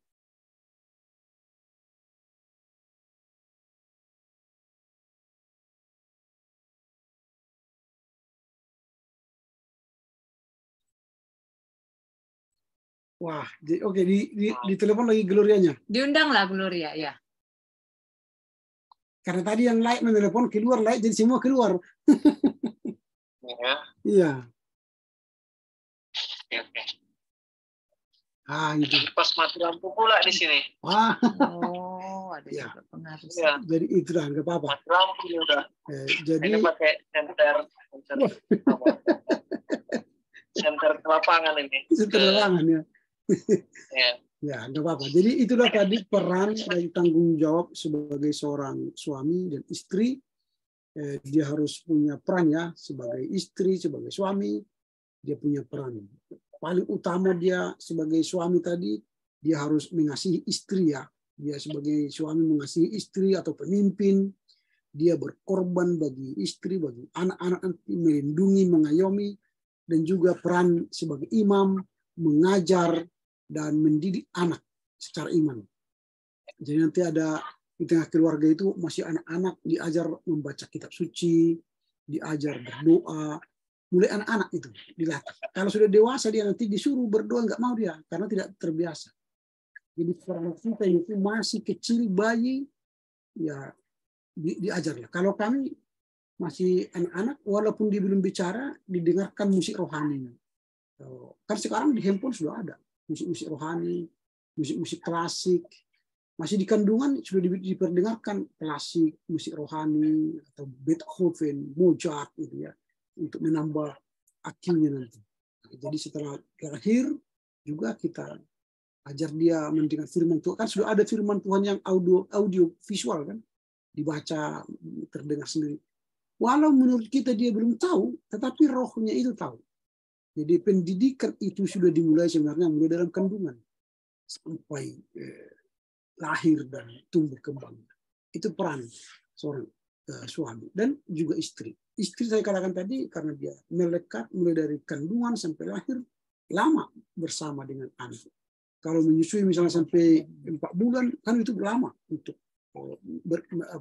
Wah, oke, di telepon lagi Glorianya. Diundanglah Gloria, ya. Karena tadi yang like menelepon keluar, like jadi semua keluar. Ya. Iya. Oke. Ah, itu. Pas mati lampu pula di sini. Wah. Oh, ada Ya. juga pengaruh. Ya. Jadi itu dah, nggak apa-apa. Mati lampu udah. Jadi ini pakai senter ke lapangan ini. Senter lapangan ya. Ya. Ya, nggak apa-apa. Jadi itulah tadi peran dan tanggung jawab sebagai seorang suami dan istri. Dia harus punya peran ya, sebagai istri, sebagai suami. Dia punya peran. Paling utama dia sebagai suami tadi, dia harus mengasihi istri ya. Dia sebagai suami mengasihi istri atau pemimpin. Dia berkorban bagi istri, bagi anak-anak, melindungi, mengayomi. Dan juga peran sebagai imam, mengajar, dan mendidik anak secara iman. Jadi nanti ada di tengah keluarga itu masih anak-anak diajar membaca kitab suci, diajar berdoa, mulai anak-anak itu dilatih. Kalau sudah dewasa dia nanti disuruh berdoa nggak mau dia karena tidak terbiasa. Jadi peran kita itu masih kecil bayi ya diajarlah. Kalau kami masih anak-anak walaupun dia belum bicara didengarkan musik rohani. Kan sekarang di handphone sudah ada musik-musik rohani, musik-musik klasik. Masih di kandungan sudah diperdengarkan klasik, musik rohani, atau Beethoven, Mozart gitu ya, untuk menambah IQ-nya nanti. Jadi setelah lahir juga kita ajar dia mendengar firman Tuhan. Kan sudah ada firman Tuhan yang audio visual kan, dibaca, terdengar sendiri. Walau menurut kita dia belum tahu, tetapi rohnya itu tahu. Jadi pendidikan itu sudah dimulai sebenarnya mulai dalam kandungan sampai lahir dan tumbuh kembang. Itu peran seorang suami dan juga istri. Istri saya katakan tadi karena dia melekat mulai dari kandungan sampai lahir, lama bersama dengan anak. Kalau menyusui misalnya sampai 4 bulan, kan itu lama untuk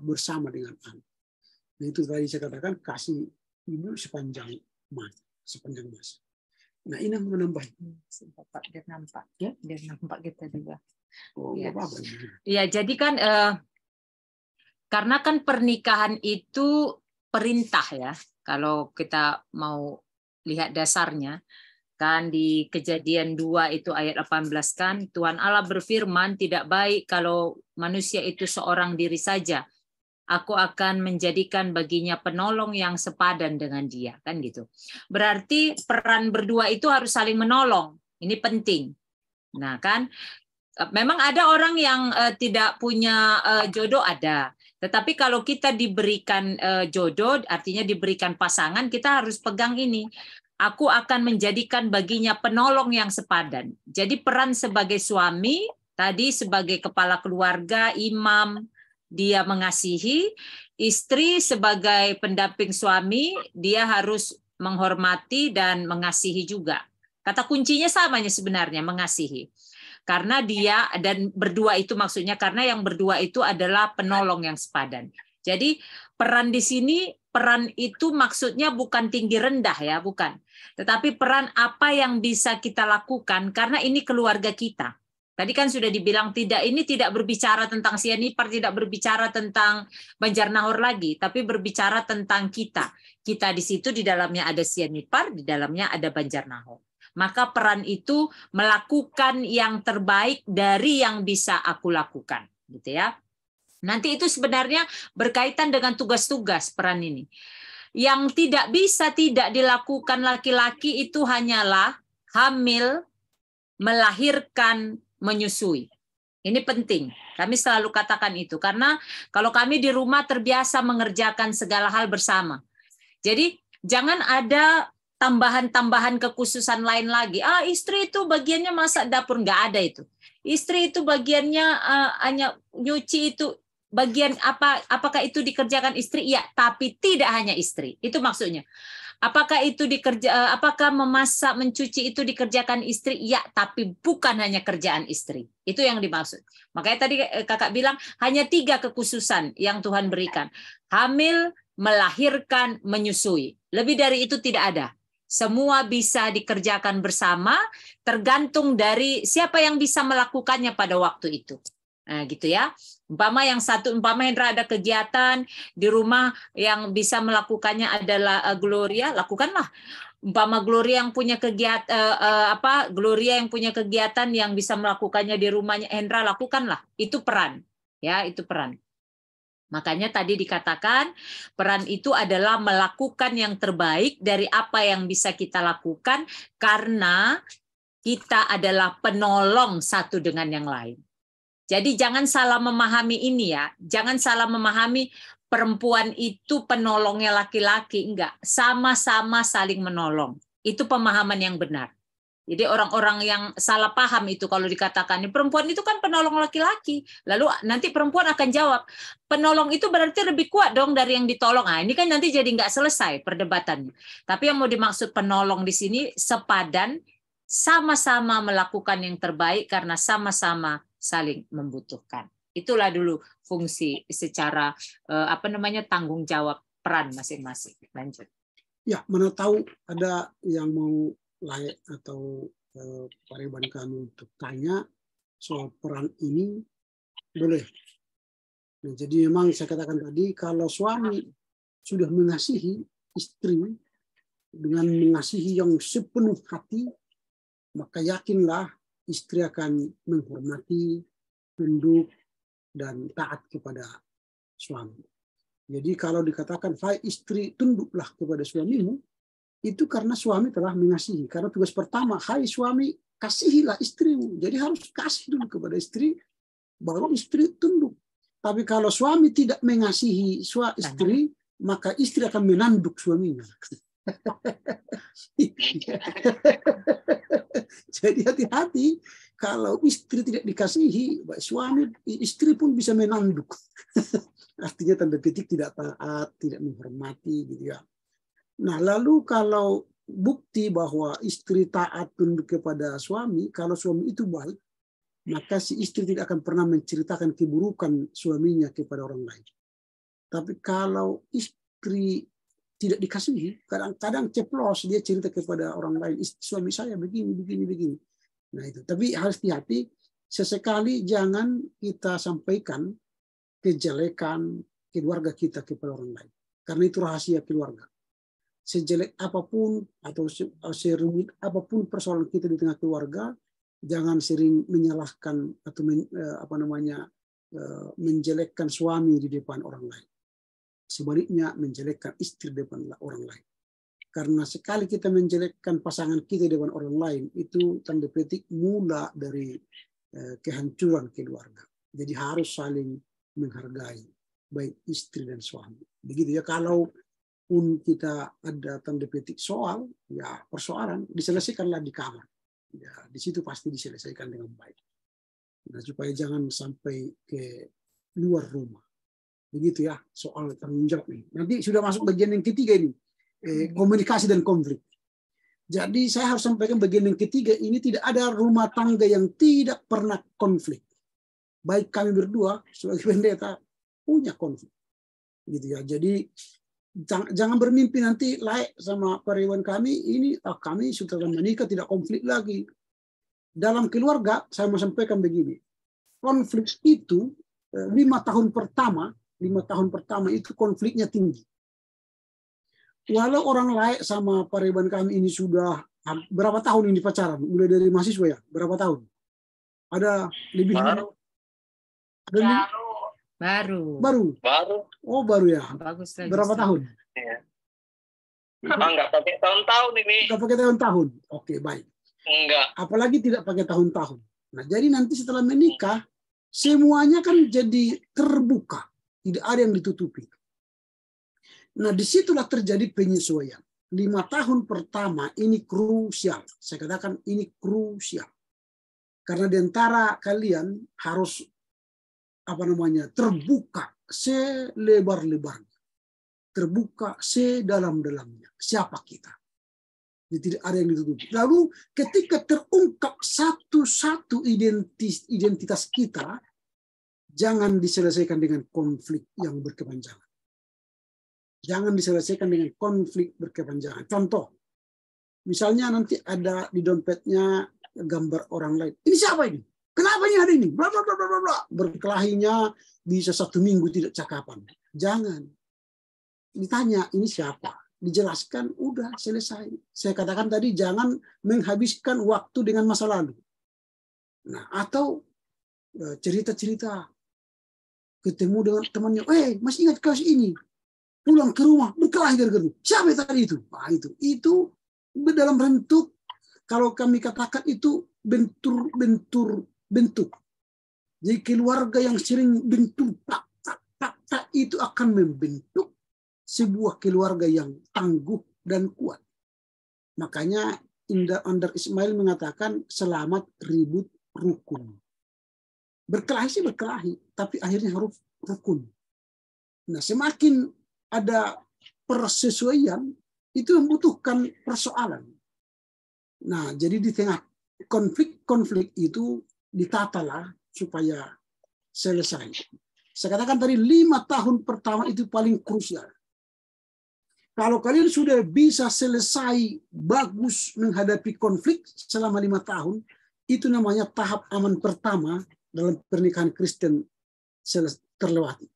bersama dengan anak. Nah, itu tadi saya katakan kasih ibu sepanjang masa. Nah, ini yang menambah. Bapak dia nampak ya, dia nampak kita juga. Oh, ya. Ya, jadi kan karena kan pernikahan itu perintah ya. Kalau kita mau lihat dasarnya, kan di Kejadian 2 itu ayat 18 kan, Tuhan Allah berfirman, tidak baik kalau manusia itu seorang diri saja. Aku akan menjadikan baginya penolong yang sepadan dengan dia, kan gitu. Berarti peran berdua itu harus saling menolong. Ini penting. Nah, kan memang ada orang yang tidak punya jodoh, ada. Tetapi kalau kita diberikan jodoh, artinya diberikan pasangan, kita harus pegang ini. Aku akan menjadikan baginya penolong yang sepadan. Jadi peran sebagai suami, tadi sebagai kepala keluarga, imam, dia mengasihi. Istri sebagai pendamping suami, dia harus menghormati dan mengasihi juga. Kata kuncinya samanya sebenarnya, mengasihi. Karena dia, dan berdua itu maksudnya, karena yang berdua itu adalah penolong yang sepadan. Jadi peran di sini, peran itu maksudnya bukan tinggi rendah ya, bukan. Tetapi peran apa yang bisa kita lakukan, karena ini keluarga kita. Tadi kan sudah dibilang ini tidak berbicara tentang Sianipar, tidak berbicara tentang Banjarnahor lagi, tapi berbicara tentang kita. Kita di situ di dalamnya ada Sianipar, di dalamnya ada Banjarnahor. Maka peran itu melakukan yang terbaik dari yang bisa aku lakukan, gitu ya. Nanti itu sebenarnya berkaitan dengan tugas-tugas peran ini. Yang tidak dilakukan laki-laki itu hanyalah hamil, melahirkan, menyusui. Ini penting. Kami selalu katakan itu karena kalau kami di rumah terbiasa mengerjakan segala hal bersama. Jadi jangan ada tambahan-tambahan kekhususan lain lagi. Istri itu bagiannya masak dapur, nggak ada itu. Istri itu bagiannya hanya nyuci, itu bagian apakah itu dikerjakan istri? Ya, tapi tidak hanya istri. Itu maksudnya. Apakah memasak, mencuci itu dikerjakan istri? Ya, tapi bukan hanya kerjaan istri. Itu yang dimaksud. Makanya tadi kakak bilang hanya 3 kekhususan yang Tuhan berikan. Hamil, melahirkan, menyusui. Lebih dari itu tidak ada. Semua bisa dikerjakan bersama, tergantung dari siapa yang bisa melakukannya pada waktu itu. Nah, gitu ya. Umpama Hendra ada kegiatan di rumah yang bisa melakukannya adalah Gloria, lakukanlah. Umpama Gloria yang punya kegiatan yang bisa melakukannya di rumahnya Hendra, lakukanlah. Itu peran. Ya, itu peran. Makanya tadi dikatakan peran itu adalah melakukan yang terbaik dari apa yang bisa kita lakukan karena kita adalah penolong satu dengan yang lain. Jadi jangan salah memahami ini ya. Jangan salah memahami perempuan itu penolongnya laki-laki. Enggak. Sama-sama saling menolong. Itu pemahaman yang benar. Jadi orang-orang yang salah paham itu kalau dikatakan perempuan itu kan penolong laki-laki. Lalu nanti perempuan akan jawab, penolong itu berarti lebih kuat dong dari yang ditolong. Ini kan nanti jadi nggak selesai perdebatannya. Tapi yang mau dimaksud penolong di sini sepadan, sama-sama melakukan yang terbaik karena sama-sama saling membutuhkan. Itulah dulu fungsi secara tanggung jawab peran masing-masing. Lanjut. Ya, mana tahu ada yang mau layak atau Pak Reban kami untuk tanya soal peran ini, boleh. Nah, jadi memang saya katakan tadi kalau suami sudah mengasihi istri dengan mengasihi yang sepenuh hati, maka yakinlah istri akan menghormati, tunduk, dan taat kepada suami. Jadi kalau dikatakan, hai istri tunduklah kepada suamimu, itu karena suami telah mengasihi. Karena tugas pertama, hai suami kasihilah istrimu. Jadi harus kasih dulu kepada istri, baru istri tunduk. Tapi kalau suami tidak mengasihi istri, maka istri akan menanduk suaminya. Jadi hati-hati kalau istri tidak dikasihi, suami, istri pun bisa menanduk. Artinya tanda petik tidak taat, tidak menghormati gitu ya. Nah, lalu kalau bukti bahwa istri taat tunduk kepada suami, kalau suami itu baik, maka si istri tidak akan pernah menceritakan keburukan suaminya kepada orang lain. Tapi kalau istri tidak dikasihi, kadang-kadang ceplos dia cerita kepada orang lain, suami saya begini, begini, begini. Nah itu. Tapi harus hati-hati, sesekali jangan kita sampaikan kejelekan keluarga kita kepada orang lain. Karena itu rahasia keluarga. Sejelek apapun atau serumit apapun persoalan kita di tengah keluarga, jangan sering menyalahkan atau menjelekkan suami di depan orang lain. Sebaliknya menjelekkan istri di depan orang lain. Karena sekali kita menjelekkan pasangan kita di depan orang lain, itu tanda petik mula dari kehancuran keluarga. Jadi harus saling menghargai, baik istri dan suami. Begitu ya, kalau pun kita ada tanda petik soal, ya persoalan, diselesaikanlah di kamar. Ya, di situ pasti diselesaikan dengan baik. Nah, supaya jangan sampai ke luar rumah. Begitu ya, soal tanggung jawab ini. Nanti sudah masuk bagian yang ketiga ini. Komunikasi dan konflik. Jadi saya harus sampaikan bagian yang ketiga ini, tidak ada rumah tangga yang tidak pernah konflik. Baik kami berdua sebagai pendeta punya konflik. Gitu ya. Jadi jangan bermimpi nanti layak sama karyawan kami ini kami sudah menikah tidak konflik lagi. Dalam keluarga saya mau sampaikan begini. Konflik itu 5 tahun pertama itu konfliknya tinggi. Walau orang layak sama karyawan kami ini sudah berapa tahun ini pacaran? Mulai dari mahasiswa ya? Berapa tahun? Ada lebih? Baru. Oh baru ya. Bagus. Berapa tahun? Iya. Enggak pakai tahun-tahun ini. Enggak pakai tahun-tahun. Oke, baik. Enggak. Apalagi tidak pakai tahun-tahun. Nah, jadi nanti setelah menikah semuanya kan jadi terbuka. Tidak ada yang ditutupi. Nah, disitulah terjadi penyesuaian. 5 tahun pertama ini krusial. Saya katakan ini krusial. Karena di antara kalian harus terbuka selebar-lebarnya. Terbuka sedalam-dalamnya. Siapa kita? Jadi tidak ada yang ditutupi. Lalu ketika terungkap satu-satu identitas kita, jangan diselesaikan dengan konflik yang berkepanjangan. Jangan diselesaikan dengan konflik berkepanjangan. Contoh, misalnya nanti ada di dompetnya gambar orang lain. Ini siapa ini? Kenapa ini ada ini? Bla bla bla bla bla. Berkelahinya bisa 1 minggu tidak cakapan. Jangan. Ditanya ini siapa? Dijelaskan, udah selesai. Saya katakan tadi jangan menghabiskan waktu dengan masa lalu. Nah, atau cerita-cerita ketemu dengan temannya, masih ingat kasus ini? Pulang ke rumah berkelahi gara-gara siapa tadi itu? Nah, itu dalam bentuk kalau kami katakan itu bentuk. Jadi keluarga yang sering bentuk tak itu akan membentuk sebuah keluarga yang tangguh dan kuat. Makanya Andar Ismail mengatakan selamat ribut rukun. Berkelahi sih berkelahi, tapi akhirnya harus rukun. Nah, semakin ada persesuaian, itu membutuhkan persoalan. Nah, jadi di tengah konflik itu ditatalah supaya selesai. Saya katakan tadi 5 tahun pertama itu paling krusial. Kalau kalian sudah bisa selesai bagus menghadapi konflik selama 5 tahun, itu namanya tahap aman pertama dalam pernikahan Kristen terlewati.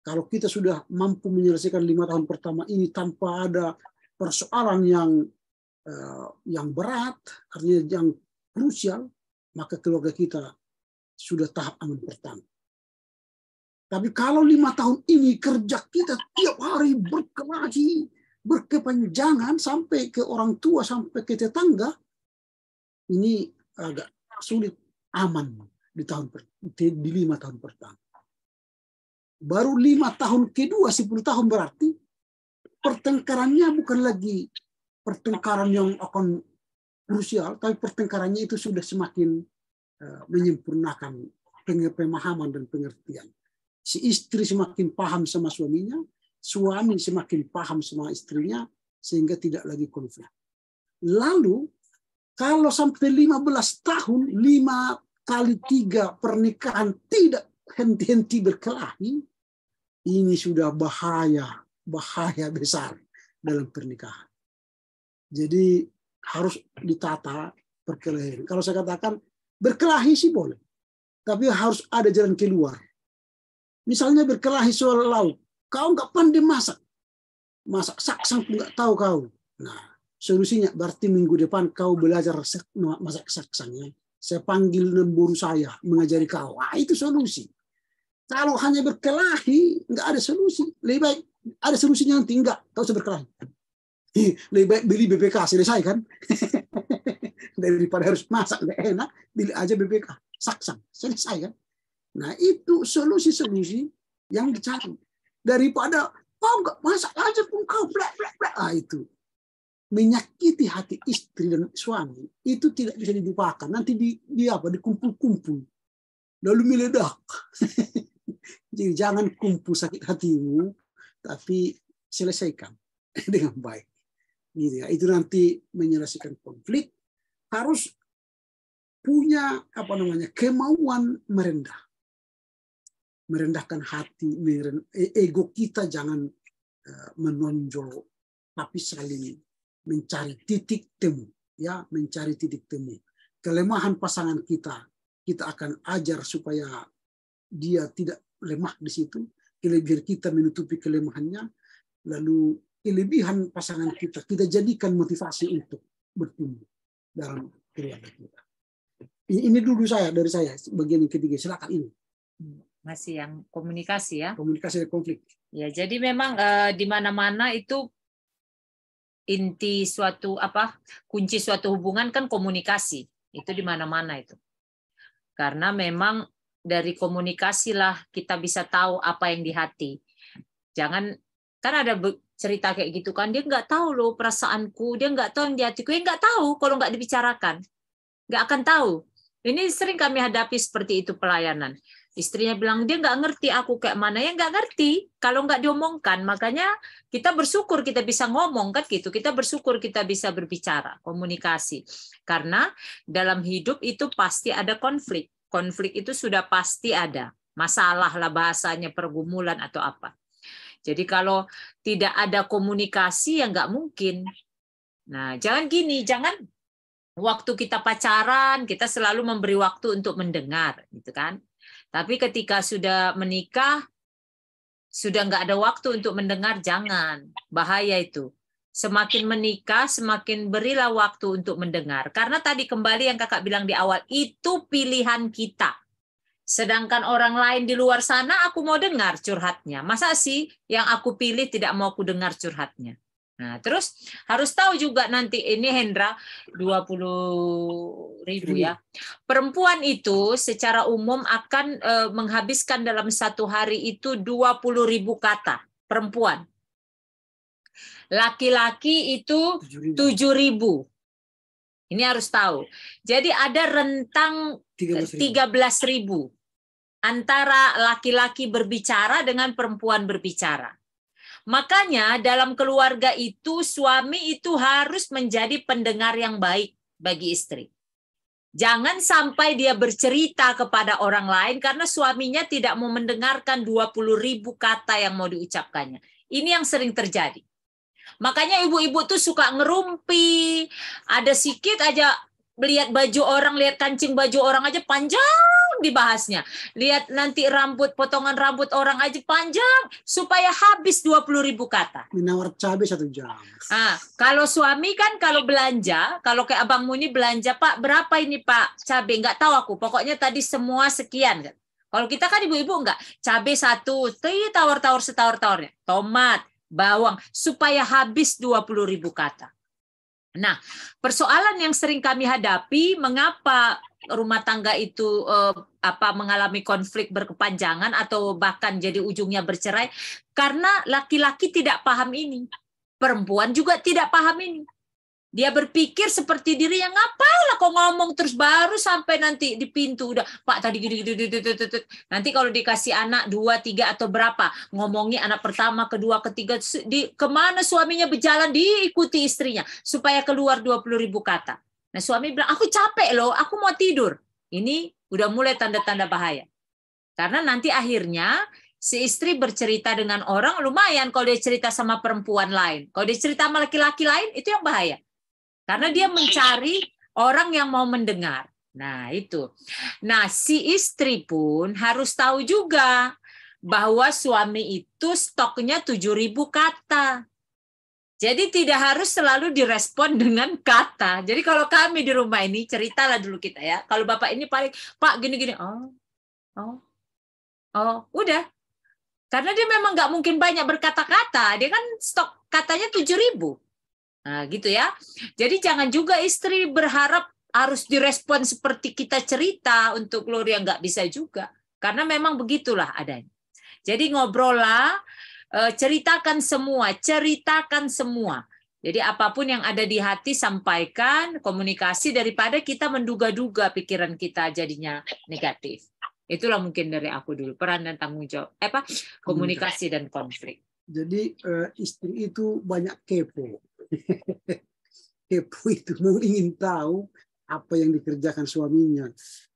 Kalau kita sudah mampu menyelesaikan 5 tahun pertama ini tanpa ada persoalan yang berat, artinya yang krusial, maka keluarga kita sudah tahap aman pertama. Tapi kalau 5 tahun ini kerja kita tiap hari berkelahi, berkepanjangan sampai ke orang tua, sampai ke tetangga, ini agak sulit aman di 5 tahun pertama. Baru 5 tahun kedua, 10 tahun berarti pertengkarannya bukan lagi pertengkaran yang akan krusial, tapi pertengkarannya itu sudah semakin menyempurnakan pemahaman dan pengertian. Si istri semakin paham sama suaminya, suami semakin paham sama istrinya, sehingga tidak lagi konflik. Lalu, kalau sampai 15 tahun, 5 kali 3 pernikahan tidak henti-henti berkelahi, ini sudah bahaya besar dalam pernikahan. Jadi harus ditata perkelahian. Kalau saya katakan berkelahi sih boleh, tapi harus ada jalan keluar. Misalnya berkelahi soal lauk, kau nggak pandai masak saksang pun nggak tahu kau. Nah, solusinya berarti minggu depan kau belajar masak saksangnya. Saya panggil nemburu saya mengajari kau. Itu solusi. Kalau hanya berkelahi nggak ada solusi. Lebih baik ada solusinya nanti, enggak, kau usah berkelahi. Lebih baik beli BPK, selesai kan? Daripada harus masak nggak enak, beli aja BPK, saksang, selesai kan? Nah, itu solusi-solusi yang dicari. Daripada kau nggak masak aja pun kau blak. Itu menyakiti hati istri dan suami itu tidak bisa dilupakan. Nanti dikumpul-kumpul lalu meledak. Jadi jangan kumpul sakit hatimu, tapi selesaikan dengan baik. Gitu ya. Itu nanti menyelesaikan konflik harus punya kemauan merendahkan hati, ego kita jangan menonjol, tapi saling mencari titik temu, ya, mencari titik temu. Kelemahan pasangan kita akan ajar supaya dia tidak lemah di situ. Kelebihan kita menutupi kelemahannya, lalu kelebihan pasangan kita jadikan motivasi untuk bertumbuh dalam keluarga kita. Ini dulu dari saya bagian yang ketiga. Silakan ini. Masih yang komunikasi ya. Komunikasi dan konflik. Ya, jadi memang di mana-mana itu inti kunci suatu hubungan kan komunikasi. Itu di mana-mana itu. Karena memang dari komunikasilah kita bisa tahu apa yang di hati. Jangan, kan ada cerita kayak gitu kan, dia nggak tahu loh perasaanku, dia nggak tahu yang di hatiku, nggak tahu kalau nggak dibicarakan. Nggak akan tahu. Ini sering kami hadapi seperti itu pelayanan. Istrinya bilang, dia nggak ngerti aku kayak mana, ya nggak ngerti kalau nggak diomongkan. Makanya kita bersyukur kita bisa ngomong kan gitu. Kita bersyukur kita bisa berbicara, komunikasi. Karena dalam hidup itu pasti ada konflik. Konflik itu sudah pasti ada. Masalah lah bahasanya, pergumulan atau apa. Jadi kalau tidak ada komunikasi ya nggak mungkin. Nah, jangan gini, jangan waktu kita pacaran kita selalu memberi waktu untuk mendengar, gitu kan? Tapi ketika sudah menikah, sudah nggak ada waktu untuk mendengar, jangan. Bahaya itu. Semakin menikah, semakin berilah waktu untuk mendengar. Karena tadi kembali yang kakak bilang di awal, itu pilihan kita. Sedangkan orang lain di luar sana, aku mau dengar curhatnya. Masa sih yang aku pilih tidak mau aku dengar curhatnya? Nah, terus harus tahu juga nanti ini Hendra 20.000 ya. Perempuan itu secara umum akan menghabiskan dalam satu hari itu 20.000 kata. Perempuan. Laki-laki itu 7.000. Ini harus tahu. Jadi ada rentang 13.000 antara laki-laki berbicara dengan perempuan berbicara. Makanya dalam keluarga itu suami itu harus menjadi pendengar yang baik bagi istri. Jangan sampai dia bercerita kepada orang lain karena suaminya tidak mau mendengarkan 20.000 kata yang mau diucapkannya. Ini yang sering terjadi. Makanya ibu-ibu tuh suka ngerumpi, ada sikit aja lihat baju orang, lihat kancing baju orang aja panjang dibahasnya. Lihat nanti potongan rambut orang aja panjang supaya habis 20.000 kata. Menawar cabai 1 jam. Kalau suami kan kalau belanja, kalau kayak abangmu ini belanja, Pak berapa ini Pak cabai? Nggak tahu aku, pokoknya tadi semua sekian. Kalau kita kan ibu-ibu nggak, cabai 1, tawar-tawar setawar-tawarnya, tomat, bawang, supaya habis 20.000 kata. Nah, persoalan yang sering kami hadapi, mengapa rumah tangga itu mengalami konflik berkepanjangan atau bahkan jadi ujungnya bercerai, karena laki-laki tidak paham ini. Perempuan juga tidak paham ini. Dia berpikir seperti diri yang ngapalah kok ngomong terus baru sampai nanti di pintu udah Pak tadi gini. Nanti kalau dikasih anak 2, 3 atau berapa ngomongi anak pertama, kedua, ketiga kemana suaminya berjalan diikuti istrinya supaya keluar 20.000 kata. Nah suami bilang aku capek loh, aku mau tidur. Ini udah mulai tanda-tanda bahaya. Karena nanti akhirnya si istri bercerita dengan orang lumayan kalau dia cerita sama perempuan lain. Kalau dia cerita sama laki-laki lain itu yang bahaya. Karena dia mencari orang yang mau mendengar. Nah, itu. Nah, si istri pun harus tahu juga bahwa suami itu stoknya 7.000 kata. Jadi tidak harus selalu direspon dengan kata. Jadi kalau kami di rumah ini, ceritalah dulu kita ya. Kalau bapak ini paling, Pak gini-gini. Udah. Karena dia memang nggak mungkin banyak berkata-kata. Dia kan stok katanya 7.000. Nah, gitu ya. Jadi jangan juga istri berharap harus direspon seperti kita cerita untuk Gloria, nggak bisa juga. Karena memang begitulah adanya. Jadi ngobrol lah, ceritakan semua. Jadi apapun yang ada di hati sampaikan, komunikasi daripada kita menduga-duga pikiran kita jadinya negatif. Itulah mungkin dari aku dulu, peran dan tanggung jawab, komunikasi dan konflik. Jadi istri itu banyak kepo. Kepo itu mau ingin tahu apa yang dikerjakan suaminya.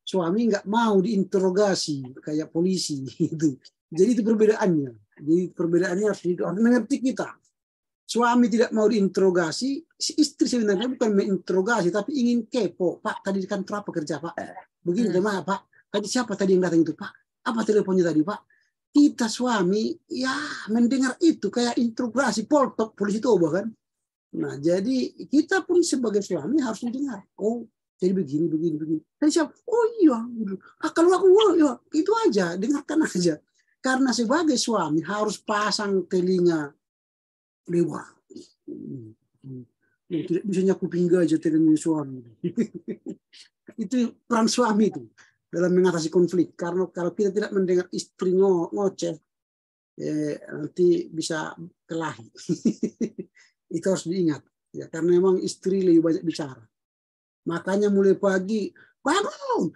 Suami nggak mau diinterogasi kayak polisi itu. Jadi itu perbedaannya. Jadi perbedaannya harus mengerti kita. Suami tidak mau diinterogasi, si istri sebenarnya bukan menginterogasi tapi ingin kepo. Pak tadi di kantor apa kerja Pak? Begini gimana Pak? Tadi siapa tadi yang datang itu Pak? Apa teleponnya tadi Pak? Kita suami ya mendengar itu kayak interogasi poltok polisi Toba kan. Nah, jadi kita pun sebagai suami harus mendengar. Oh, jadi begini. Dan siapa? Oh iya. Kalau aku, ya, itu aja, dengarkan aja. Karena sebagai suami harus pasang telinga lebar. Tidak bisa kuping gajah telinga suami. Itu peran suami itu dalam mengatasi konflik. Karena kalau kita tidak mendengar istri ngoceh, nanti bisa kelahi. Itu harus diingat ya, karena memang istri lebih banyak bicara. Makanya mulai pagi bangun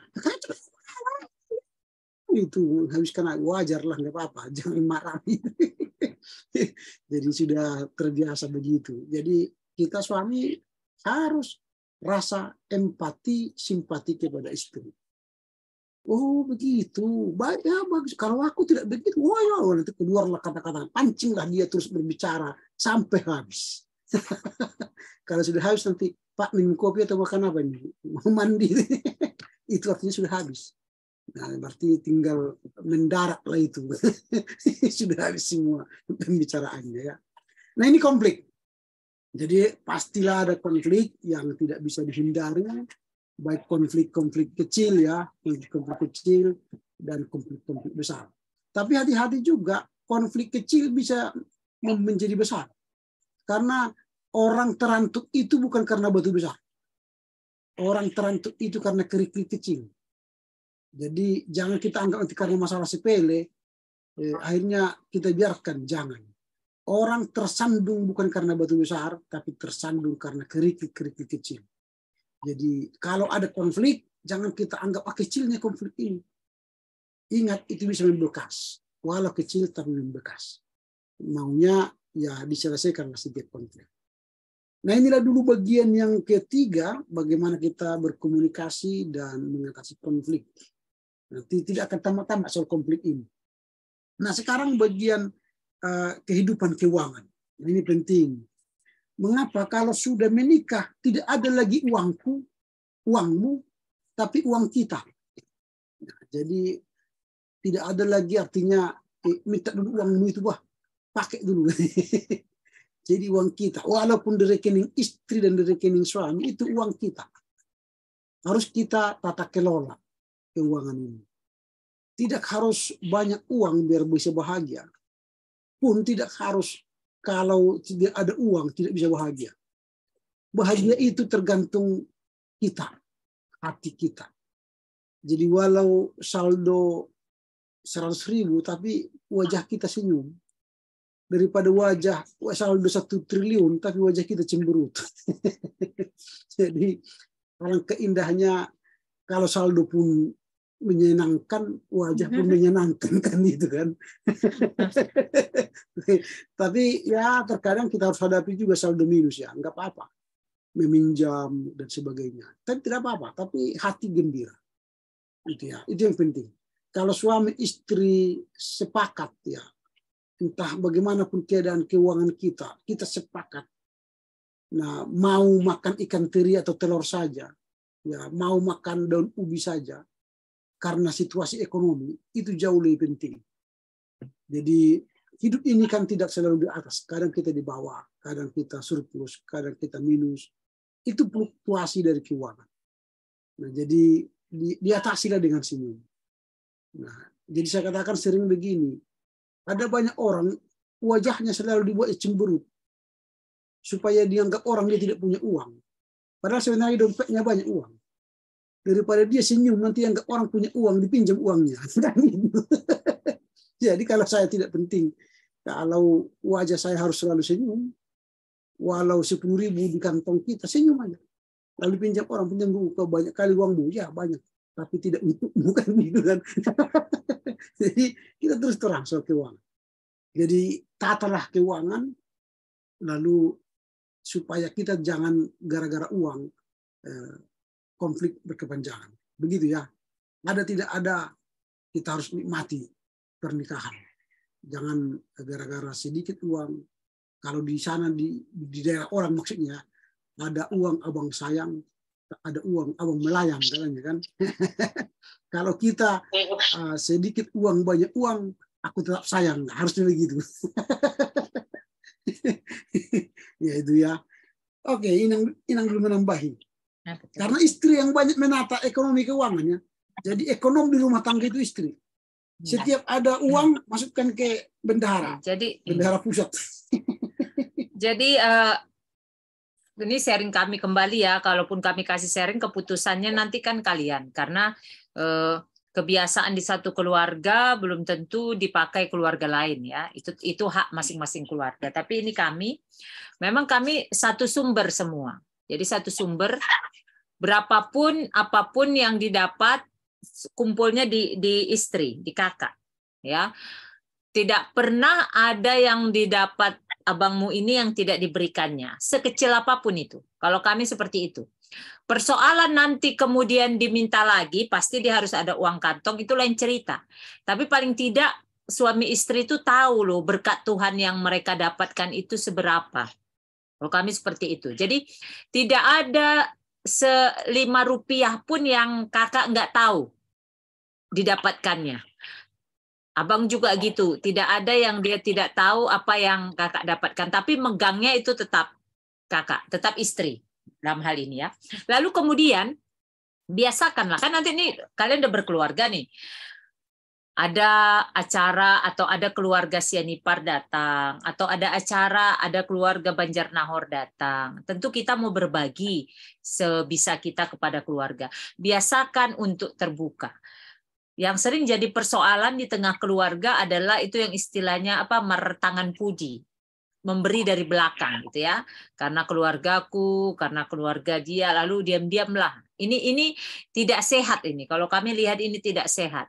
itu habiskan wajar lah, nggak apa-apa, jangan marah. Jadi sudah terbiasa begitu. Jadi kita suami harus rasa empati, simpati kepada istri. Oh begitu, bagus. Kalau aku tidak begitu, nanti keluarlah kata-kata, pancinglah dia terus berbicara sampai habis. Kalau sudah habis nanti Pak minum kopi atau makan apa ini? Mau mandi, itu artinya sudah habis. Nah, berarti tinggal mendarat lah itu. Sudah habis semua pembicaraannya ya. Nah ini konflik. Jadi pastilah ada konflik yang tidak bisa dihindari. Baik konflik-konflik kecil ya, konflik kecil dan konflik-konflik besar. Tapi hati-hati juga konflik kecil bisa menjadi besar. Karena orang terantuk itu bukan karena batu besar. Orang terantuk itu karena kerikil kecil. Jadi jangan kita anggap nanti karena masalah sepele, akhirnya kita biarkan, jangan. Orang tersandung bukan karena batu besar, tapi tersandung karena kerikil-kerikil kecil. Jadi kalau ada konflik, jangan kita anggap kecilnya konflik ini. Ingat itu bisa membekas, walau kecil tapi membekas. Maunya ya diselesaikan setiap konflik. Nah inilah dulu bagian yang ketiga, bagaimana kita berkomunikasi dan mengatasi konflik. Nanti tidak akan tamat-tamat soal konflik ini. Nah sekarang bagian kehidupan keuangan. Ini penting. Mengapa kalau sudah menikah tidak ada lagi uangmu, tapi uang kita. Nah, jadi tidak ada lagi artinya minta dulu uangmu itu pakai dulu. Jadi uang kita, walaupun di rekening istri dan di rekening suami itu uang kita. Harus kita tata kelola keuangan ini. Tidak harus banyak uang biar bisa bahagia. Pun tidak harus kalau tidak ada uang tidak bisa bahagia. Bahagia itu tergantung kita, hati kita. Jadi walau saldo 100.000 tapi wajah kita senyum. daripada wajah saldo 1 triliun tapi wajah kita cemberut. Jadi alangkah indahnya kalau saldo pun menyenangkan, wajah pun menyenangkan, kan itu kan. Tapi ya terkadang kita harus hadapi juga saldo minus ya, nggak apa-apa, meminjam dan sebagainya. Tapi tidak apa-apa, tapi hati gembira. Itu ya, itu yang penting. Kalau suami istri sepakat ya, entah bagaimanapun keadaan keuangan kita sepakat. Nah, mau makan ikan teri atau telur saja, ya, mau makan daun ubi saja, karena situasi ekonomi itu jauh lebih penting. Jadi hidup ini kan tidak selalu di atas, kadang kita di bawah, kadang kita surplus, kadang kita minus. Itu fluktuasi dari keuangan. Nah, jadi diatasilah dengan senyum. Nah, jadi saya katakan sering begini, ada banyak orang wajahnya selalu dibuat cemberut supaya dianggap orang dia tidak punya uang. Padahal sebenarnya dompetnya banyak uang. Daripada dia senyum nanti anggap orang punya uang, dipinjam uangnya. Jadi kalau saya tidak penting, kalau wajah saya harus selalu senyum, walau 10.000 di kantong kita, senyum aja. Lalu pinjam orang, pinjam buku, banyak kali uangmu, ya banyak, tapi tidak untukmu, kan gitu kan. Jadi kita terus terang soal keuangan. Jadi tatalah keuangan, lalu supaya kita jangan gara-gara uang konflik berkepanjangan. Begitu ya. Ada tidak ada, kita harus nikmati pernikahan. Jangan gara-gara sedikit uang. Kalau di sana di daerah orang maksudnya ada uang abang sayang, ada uang abang melayang katanya kan. Kalau kita sedikit uang banyak uang, aku tetap sayang, harusnya begitu. Ya itu ya. Oke, Inang dulu menambahi. Karena istri yang banyak menata ekonomi keuangannya. Jadi ekonom di rumah tangga itu istri. Setiap ada uang masukkan ke bendahara. Jadi bendahara pusat. Jadi ini sharing kami kembali ya. Kalaupun kami kasih sharing, keputusannya nanti kan kalian. Karena kebiasaan di satu keluarga belum tentu dipakai keluarga lain ya. Itu hak masing-masing keluarga. Tapi ini memang kami satu sumber semua. Jadi satu sumber, berapapun apapun yang didapat kumpulnya di istri, di kakak, ya. Tidak pernah ada yang didapat abangmu ini yang tidak diberikannya, sekecil apapun itu. Kalau kami seperti itu. Persoalan nanti kemudian diminta lagi, pasti dia harus ada uang kantong, itu lain cerita. Tapi paling tidak suami istri itu tahu loh berkat Tuhan yang mereka dapatkan itu seberapa. Kalau kami seperti itu. Jadi tidak ada Rp5 pun yang kakak nggak tahu didapatkannya. Abang juga gitu. Tidak ada yang dia tidak tahu apa yang kakak dapatkan. Tapi megangnya itu tetap kakak, tetap istri dalam hal ini ya. Lalu kemudian biasakanlah, kan nanti nih kalian udah berkeluarga nih. Ada acara atau ada keluarga Sianipar datang, atau ada acara, ada keluarga Banjarnahor datang. Tentu kita mau berbagi sebisa kita kepada keluarga. Biasakan untuk terbuka. Yang sering jadi persoalan di tengah keluarga adalah itu yang istilahnya tangan pudi. Memberi dari belakang gitu ya. Karena keluargaku, karena keluarga dia, lalu diam-diamlah. Ini tidak sehat ini. Kalau kami lihat ini tidak sehat.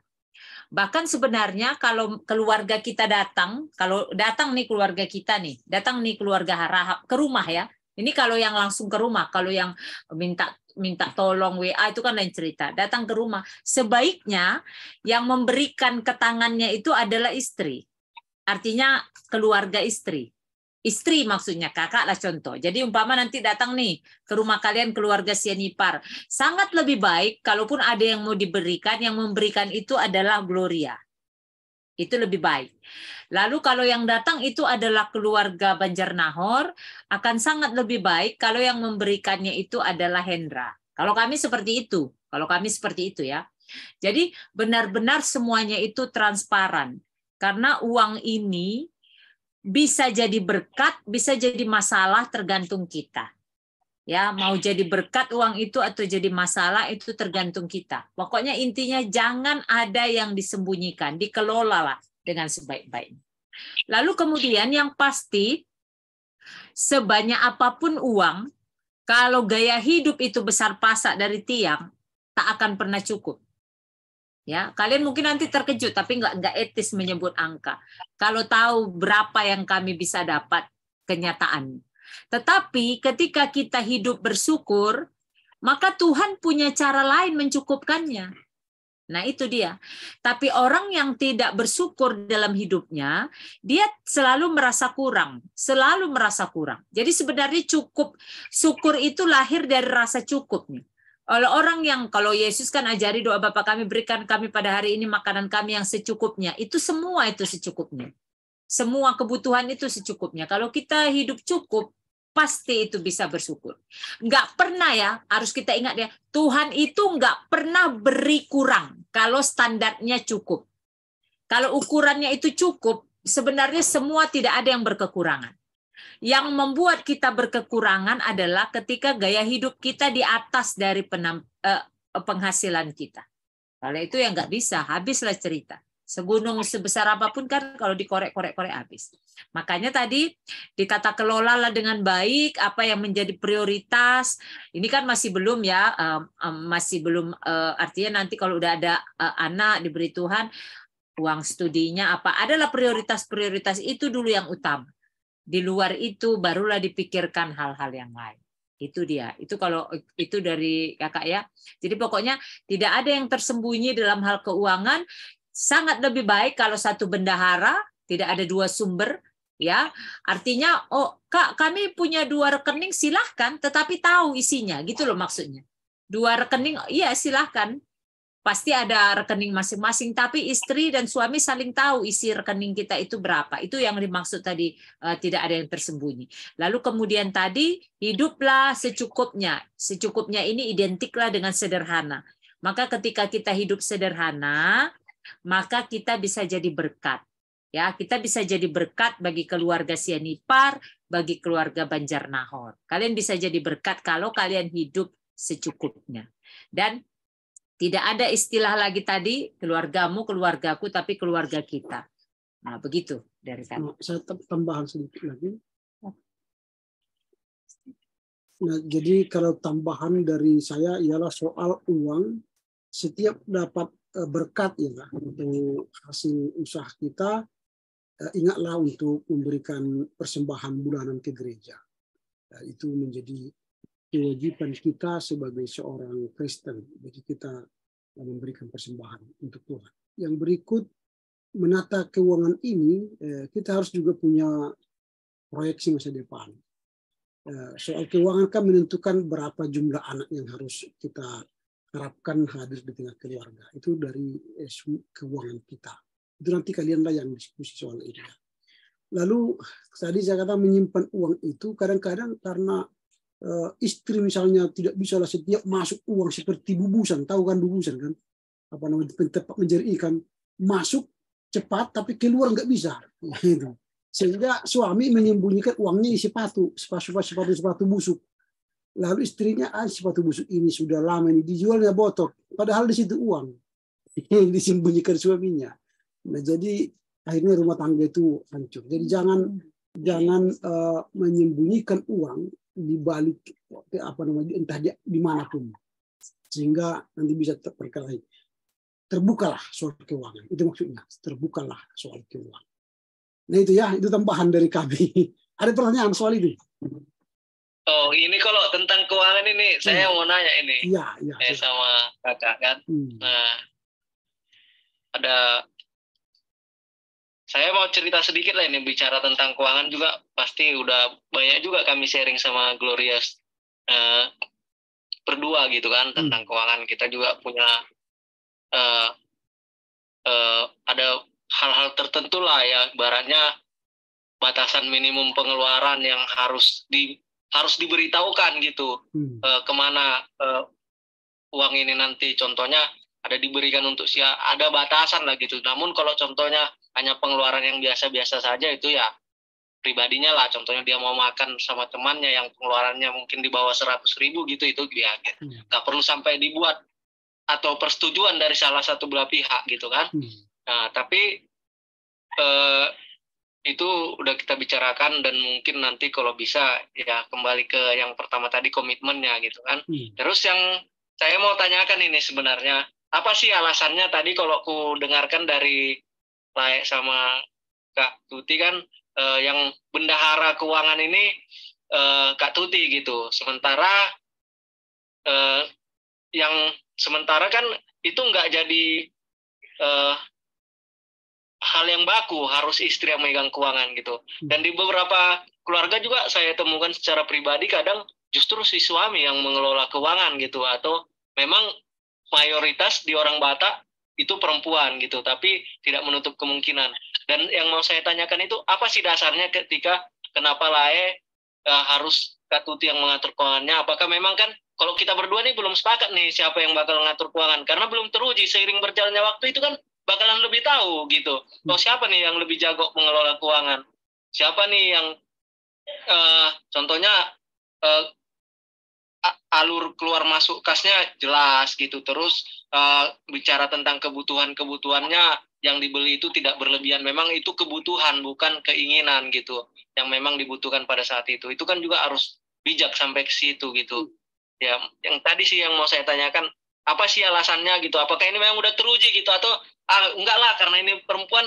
Bahkan sebenarnya kalau keluarga kita datang, kalau datang nih keluarga kita nih, datang nih keluarga Harahap ke rumah ya. Ini kalau yang langsung ke rumah, kalau yang minta tolong WA itu kan lain cerita. Datang ke rumah, sebaiknya yang memberikan ke tangannya itu adalah istri. Artinya keluarga istri. Istri maksudnya, kakak lah contoh. Jadi umpama nanti datang nih ke rumah kalian keluarga Sianipar. Sangat lebih baik kalaupun ada yang mau diberikan, yang memberikan itu adalah Gloria. Itu lebih baik. Lalu kalau yang datang itu adalah keluarga Banjarnahor, akan sangat lebih baik kalau yang memberikannya itu adalah Hendra. Kalau kami seperti itu. Kalau kami seperti itu ya. Jadi benar-benar semuanya itu transparan. Karena uang ini bisa jadi berkat, bisa jadi masalah tergantung kita. Ya, mau jadi berkat uang itu atau jadi masalah itu tergantung kita. Pokoknya intinya jangan ada yang disembunyikan, dikelolalah dengan sebaik-baiknya. Lalu kemudian yang pasti, sebanyak apapun uang, kalau gaya hidup itu besar pasak dari tiang, tak akan pernah cukup. Ya, kalian mungkin nanti terkejut, tapi nggak etis menyebut angka. Kalau tahu berapa yang kami bisa dapat kenyataan. Tetapi ketika kita hidup bersyukur, maka Tuhan punya cara lain mencukupkannya. Nah itu dia. Tapi orang yang tidak bersyukur dalam hidupnya, dia selalu merasa kurang. Selalu merasa kurang. Jadi sebenarnya cukup, syukur itu lahir dari rasa cukup nih. Orang yang, kalau Yesus kan ajari doa Bapa kami, berikan kami pada hari ini makanan kami yang secukupnya. Itu semua itu secukupnya. Semua kebutuhan itu secukupnya. Kalau kita hidup cukup, pasti itu bisa bersyukur. Nggak pernah ya, harus kita ingat ya, Tuhan itu nggak pernah beri kurang kalau standarnya cukup. Kalau ukurannya itu cukup, sebenarnya semua tidak ada yang berkekurangan. Yang membuat kita berkekurangan adalah ketika gaya hidup kita di atas dari penghasilan kita. Kalau itu yang nggak bisa, habislah cerita. Segunung sebesar apapun kan kalau dikorek-korek habis. Makanya tadi ditata kelola dengan baik apa yang menjadi prioritas. Ini kan masih belum ya, masih belum, artinya nanti kalau udah ada anak diberi Tuhan, uang studinya apa, adalah prioritas-prioritas itu dulu yang utama. Di luar itu barulah dipikirkan hal-hal yang lain. Itu dia. Itu kalau itu dari kakak ya. Jadi pokoknya tidak ada yang tersembunyi dalam hal keuangan. Sangat lebih baik kalau satu bendahara, tidak ada dua sumber. Ya, artinya, oh Kak, kami punya 2 rekening, silahkan, tetapi tahu isinya, gitu loh maksudnya. 2 rekening, iya silahkan. Pasti ada rekening masing-masing, tapi istri dan suami saling tahu isi rekening kita itu berapa. Itu yang dimaksud tadi, tidak ada yang tersembunyi. Lalu kemudian tadi, hiduplah secukupnya. Secukupnya ini identiklah dengan sederhana. Maka ketika kita hidup sederhana, maka kita bisa jadi berkat. Ya, kita bisa jadi berkat bagi keluarga Sianipar, bagi keluarga Banjarnahor. Kalian bisa jadi berkat kalau kalian hidup secukupnya. Dan tidak ada istilah lagi tadi, keluargamu, keluargaku, tapi keluarga kita. Nah, begitu dari saya. Saya tambahan sedikit lagi. Nah, jadi kalau tambahan dari saya ialah soal uang, setiap dapat berkat ya untuk hasil usaha kita, ingatlah untuk memberikan persembahan bulanan ke gereja. Itu menjadi kewajiban kita sebagai seorang Kristen. Jadi kita memberikan persembahan untuk Tuhan. Yang berikut, menata keuangan ini, kita harus juga punya proyeksi masa depan. Soal keuangan kan menentukan berapa jumlah anak yang harus kita harapkan hadir di tengah keluarga. Itu dari keuangan kita. Itu nanti kalianlah yang diskusi soal ini. Lalu tadi saya kata menyimpan uang itu kadang-kadang karena istri misalnya tidak bisa lah setiap masuk uang seperti bubusan, tahu kan bubusan kan, apa namanya, tempat menjadi ikan, masuk cepat tapi keluar nggak bisa, gitu. Sehingga suami menyembunyikan uangnya di sepatu busuk. Lalu istrinya, sepatu busuk ini sudah lama ini dijualnya botok, padahal di situ uang yang disembunyikan suaminya. Nah jadi akhirnya rumah tangga itu hancur. Jadi jangan menyembunyikan uang di balik apa namanya, entah dia dimanapun, sehingga nanti bisa terkelahi. Terbukalah soal keuangan, itu maksudnya, terbukalah soal keuangan. Nah itu ya, itu tambahan dari kami. Ada pertanyaan soal itu? Oh ini kalau tentang keuangan ini saya mau nanya ini. Iya. Sama kakak kan. Nah saya mau cerita sedikit lah ini, bicara tentang keuangan juga pasti udah banyak juga kami sharing sama Gloria berdua gitu kan tentang keuangan. Kita juga punya ada hal-hal tertentu lah ya, ibaratnya batasan minimum pengeluaran yang harus diberitahukan gitu, kemana uang ini nanti contohnya ada diberikan untuk ada batasan lah gitu. Namun kalau contohnya hanya pengeluaran yang biasa-biasa saja, itu ya pribadinya lah. Contohnya dia mau makan sama temannya yang pengeluarannya mungkin di bawah 100.000 gitu, itu dia nggak perlu sampai dibuat atau persetujuan dari salah satu belah pihak gitu kan. Nah tapi itu udah kita bicarakan, dan mungkin nanti kalau bisa ya kembali ke yang pertama tadi, komitmennya gitu kan. Terus yang saya mau tanyakan ini sebenarnya, apa sih alasannya tadi kalau ku dengarkan dari Lae sama Kak Tuti kan, yang bendahara keuangan ini Kak Tuti gitu. Sementara kan itu nggak jadi hal yang baku, harus istri yang megang keuangan gitu. Dan di beberapa keluarga juga saya temukan secara pribadi kadang justru si suami yang mengelola keuangan gitu, atau memang mayoritas di orang Batak itu perempuan gitu, tapi tidak menutup kemungkinan. Dan yang mau saya tanyakan itu, apa sih dasarnya ketika kenapa Lae harus Kak Tuti yang mengatur keuangannya? Apakah memang kan kalau kita berdua nih belum sepakat nih siapa yang bakal ngatur keuangan, karena belum teruji, seiring berjalannya waktu itu kan bakalan lebih tahu gitu. Oh, siapa nih yang lebih jago mengelola keuangan? Siapa nih yang contohnya alur keluar masuk kasnya jelas gitu. Terus bicara tentang kebutuhannya yang dibeli itu tidak berlebihan. Memang itu kebutuhan, bukan keinginan gitu, yang memang dibutuhkan pada saat itu. Itu kan juga harus bijak sampai ke situ gitu. Ya, yang tadi sih yang mau saya tanyakan, apa sih alasannya gitu? Apakah ini memang udah teruji gitu, atau enggak lah karena ini perempuan,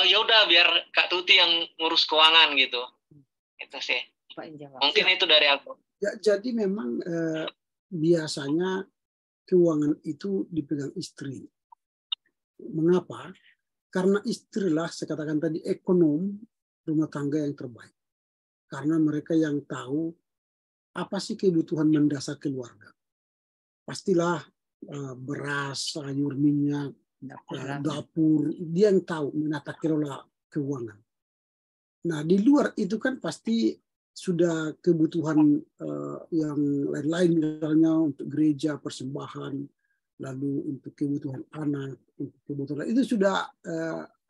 ya udah biar Kak Tuti yang ngurus keuangan gitu. Itu sih. Mungkin itu dari aku. Ya, jadi memang biasanya keuangan itu dipegang istri. Mengapa? Karena istrilah, saya katakan tadi, ekonom rumah tangga yang terbaik. Karena mereka yang tahu apa sih kebutuhan mendasar keluarga. Pastilah beras, sayur, minyak, dapur, dia yang tahu menata kelola keuangan. Nah, di luar itu kan pasti sudah kebutuhan yang lain-lain, misalnya untuk gereja, persembahan, lalu untuk kebutuhan anak, untuk kebutuhan itu sudah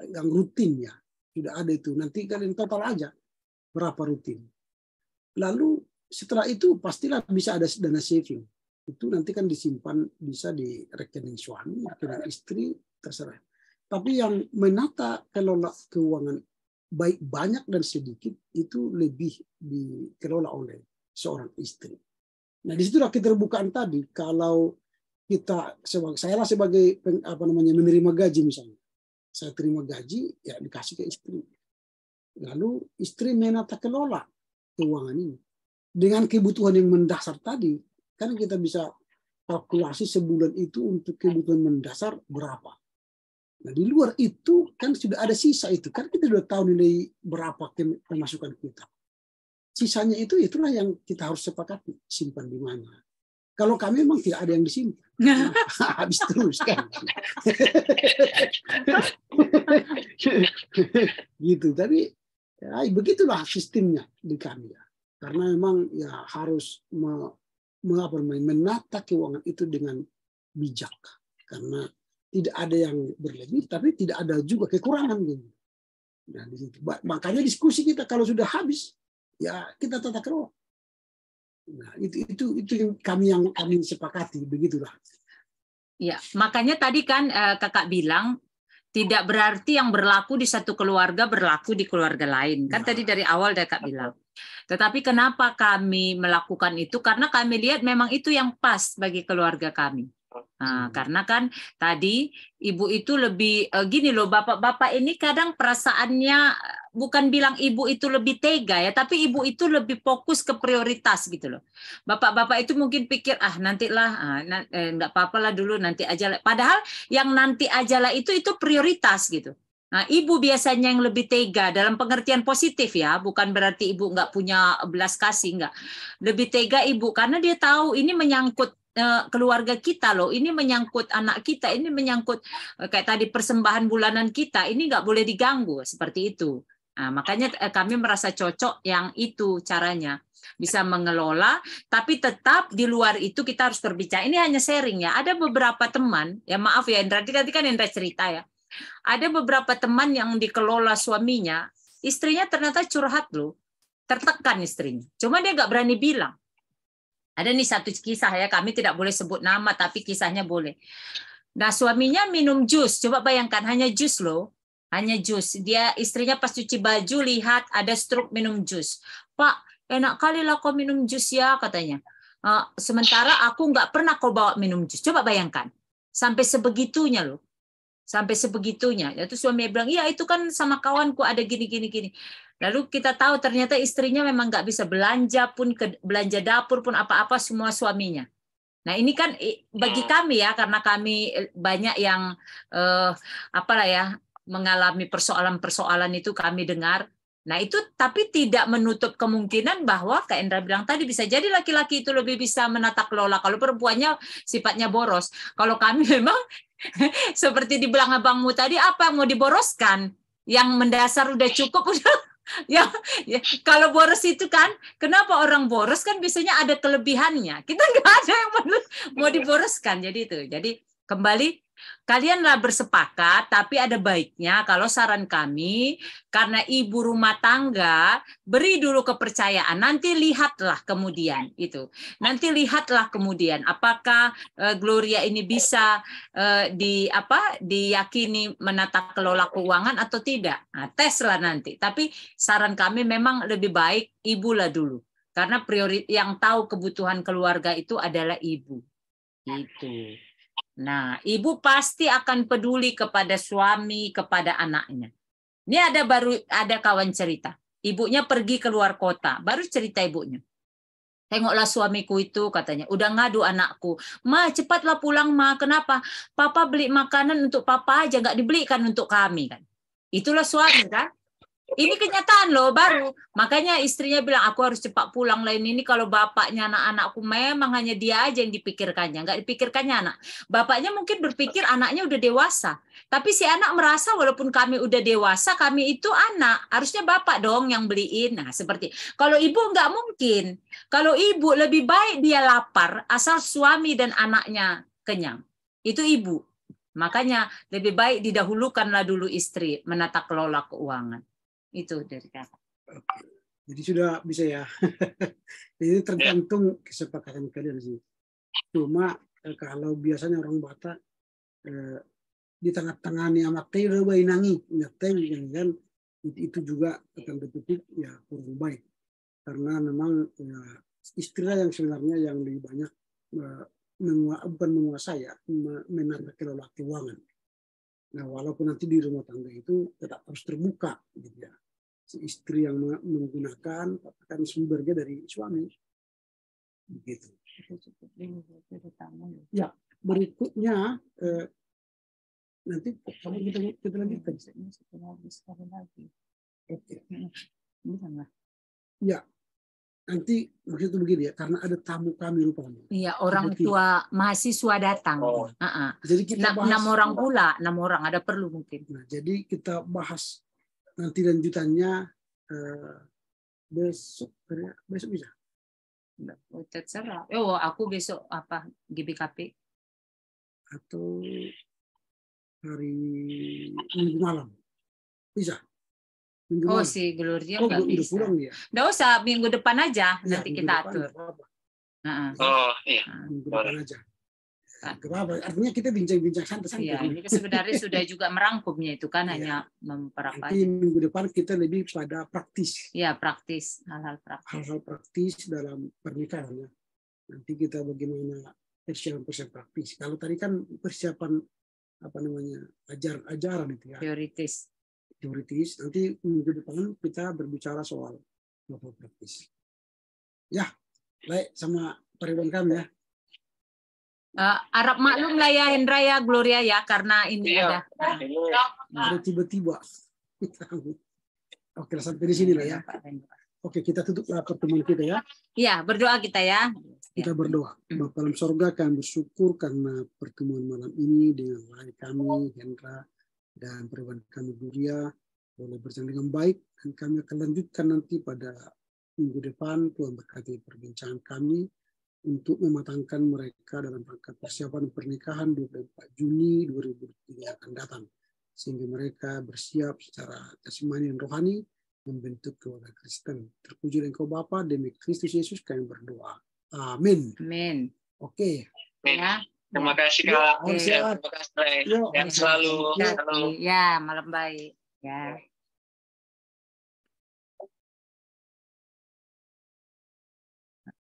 yang rutin ya, sudah ada itu. Nanti kalian total aja berapa rutin. Lalu setelah itu pastilah bisa ada dana saving. Itu nanti kan disimpan bisa di rekening suami, rekening istri, terserah. Tapi yang menata kelola keuangan baik banyak dan sedikit itu lebih dikelola oleh seorang istri. Nah, disitulah keterbukaan tadi. Kalau kita, saya sebagai menerima gaji misalnya, saya terima gaji ya dikasih ke istri. Lalu istri menata kelola keuangan ini dengan kebutuhan yang mendasar tadi. Kan kita bisa kalkulasi sebulan itu untuk kebutuhan mendasar berapa. Nah, di luar itu kan sudah ada sisa itu. Kan kita sudah tahu nilai berapa pemasukan kita. Sisanya itulah yang kita harus sepakati. Simpan di mana. Kalau kami memang tidak ada yang disimpan. Habis terus kan. Gitu. Tapi ya, begitulah sistemnya di kami ya. Karena memang ya harus menata keuangan itu dengan bijak, karena tidak ada yang berlebih tapi tidak ada juga kekurangan gitu. Nah, di situ. Makanya diskusi kita kalau sudah habis ya kita tata kelola. Nah, itu yang kami sepakati, begitulah. Ya, makanya tadi kan Kakak bilang tidak berarti yang berlaku di satu keluarga berlaku di keluarga lain. Kan tadi dari awal Kakak bilang. Tetapi kenapa kami melakukan itu? Karena kami lihat memang itu yang pas bagi keluarga kami. Nah, karena kan tadi ibu itu lebih gini loh, bapak-bapak ini kadang perasaannya bukan bilang ibu itu lebih tega ya, tapi ibu itu lebih fokus ke prioritas gitu loh. Bapak-bapak itu mungkin pikir nantilah, nggak apa-apa lah dulu, nanti aja lah. Padahal yang nanti aja lah itu prioritas gitu. Nah, ibu biasanya yang lebih tega dalam pengertian positif ya, bukan berarti ibu nggak punya belas kasih, nggak. Lebih tega ibu karena dia tahu ini menyangkut keluarga kita loh, ini menyangkut anak kita, ini menyangkut kayak tadi persembahan bulanan kita, ini nggak boleh diganggu seperti itu. Nah, makanya kami merasa cocok yang itu caranya, bisa mengelola, tapi tetap di luar itu kita harus berbicara. Ini hanya sharing ya. Ada beberapa teman, ya maaf ya Indra, tadi kan Indra cerita ya. Ada beberapa teman yang dikelola suaminya, istrinya ternyata curhat loh, tertekan istrinya. Cuma dia nggak berani bilang. Ada nih satu kisah ya, kami tidak boleh sebut nama, tapi kisahnya boleh. Nah, suaminya minum jus, coba bayangkan hanya jus loh. hanya jus. Dia istrinya pas cuci baju lihat ada struk minum jus. Pak, enak kali lah kau minum jus ya katanya. Sementara aku nggak pernah kau bawa minum jus. Coba bayangkan, sampai sebegitunya loh. Sampai sebegitunya. Itu suami bilang, iya itu kan sama kawanku ada gini. Lalu kita tahu ternyata istrinya memang nggak bisa belanja pun, belanja dapur pun apa-apa semua suaminya. Nah ini kan bagi kami ya, karena kami banyak yang mengalami persoalan-persoalan itu kami dengar. Nah itu tapi tidak menutup kemungkinan bahwa Kak Endra bilang tadi bisa jadi laki-laki itu lebih bisa menata kelola. Kalau perempuannya sifatnya boros. Kalau kami memang seperti dibilang abangmu tadi, apa yang mau diboroskan? Yang mendasar udah cukup, udah. Ya, kalau boros itu kan, kenapa orang boros kan biasanya ada kelebihannya. Kita nggak ada yang mau diboroskan. Jadi itu. Jadi kembali, kalianlah bersepakat, tapi ada baiknya kalau saran kami, karena ibu rumah tangga, beri dulu kepercayaan, nanti lihatlah kemudian itu. Nanti lihatlah kemudian apakah Gloria ini bisa diyakini menata kelola keuangan atau tidak. Nah, teslah nanti. Tapi saran kami memang lebih baik ibulah dulu. Karena yang tahu kebutuhan keluarga itu adalah ibu. Gitu. Nah, ibu pasti akan peduli kepada suami, kepada anaknya. Ini ada kawan cerita. Ibunya pergi keluar kota, baru cerita ibunya. Tengoklah suamiku itu katanya, udah ngadu anakku. Ma, cepatlah pulang, Ma. Kenapa? Papa beli makanan untuk papa aja, nggak dibelikan untuk kami kan. Itulah suami kan. Ini kenyataan loh baru. Makanya istrinya bilang aku harus cepat pulang. Lain ini kalau bapaknya anak-anakku memang hanya dia aja yang dipikirkannya. Nggak dipikirkannya anak. Bapaknya mungkin berpikir anaknya udah dewasa. Tapi si anak merasa walaupun kami udah dewasa, kami itu anak. Harusnya bapak dong yang beliin. Nah seperti. Kalau ibu nggak mungkin. Kalau ibu lebih baik dia lapar asal suami dan anaknya kenyang. Itu ibu. Makanya lebih baik didahulukanlah dulu istri menata kelola keuangan. Itu dari kakak. Jadi sudah bisa ya. Ini tergantung kesepakatan kalian sih. Cuma kalau biasanya orang Batak di tengah-tengahnya amat teh udah bainangi, kan itu juga akan bertutup ya kurang baik. Karena memang istilah yang sebenarnya yang lebih banyak bukan menguasai ya, menata kelola keuangan. Nah, walaupun nanti di rumah tangga itu tetap harus terbuka, gitu ya. Si istri yang menggunakan katakan sumbernya dari suami, begitu. Ya, berikutnya nanti kalau kita lanjutkan. Oke. Ya, nanti maksudnya begini ya, karena ada tamu kami rupanya. Iya, orang tua mahasiswa datang. Jadi kita bahas 6 orang pula, 6 orang ada perlu mungkin. Nah, jadi kita bahas nanti lanjutannya besok bisa. Terserah. Oh, aku besok apa GBKP atau hari Minggu malam bisa. Minggu malam. Si Gloria nggak bisa. Pulang dia. Nggak usah, minggu depan aja Ya, nanti kita atur. Iya. Minggu depan aja. Kenapa? Artinya kita bincang-bincang santai-santai. Iya, ini sebenarnya sudah juga merangkumnya itu kan hanya memperapa. Nanti minggu depan kita lebih pada praktis. Iya, praktis, hal-hal praktis. Hal-hal praktis dalam pernikahan ya. Nanti kita bagaimana persiapan praktis. Kalau tadi kan persiapan ajaran itu ya. Teoritis. Nanti minggu depan kita berbicara soal hal praktis. Ya, baik sama Pak kami ya. Arab maklum lah ya Hendra ya, Gloria ya, karena ini ada tiba-tiba. Oke, sampai di sini lah ya. Oke, kita tutup pertemuan kita ya. Iya, berdoa kita ya. Kita berdoa. Bapa dalam sorga, kami bersyukur karena pertemuan malam ini dengan wali kami, Hendra, dan perempuan kami Gloria, boleh berjalan dengan baik. Dan kami akan lanjutkan nanti pada minggu depan. Tuhan berkati perbincangan kami untuk mematangkan mereka dalam rangka persiapan pernikahan 24 Juni 2023 akan datang. Sehingga mereka bersiap secara jasmani dan rohani membentuk keluarga Kristen. Terpuji Engkau Bapa, demi Kristus Yesus kami berdoa. Amin. Amin. Oke. Ya. Terima kasih Kak. Terima kasih. Terima kasih. Selalu. Ya, malam baik. Ya.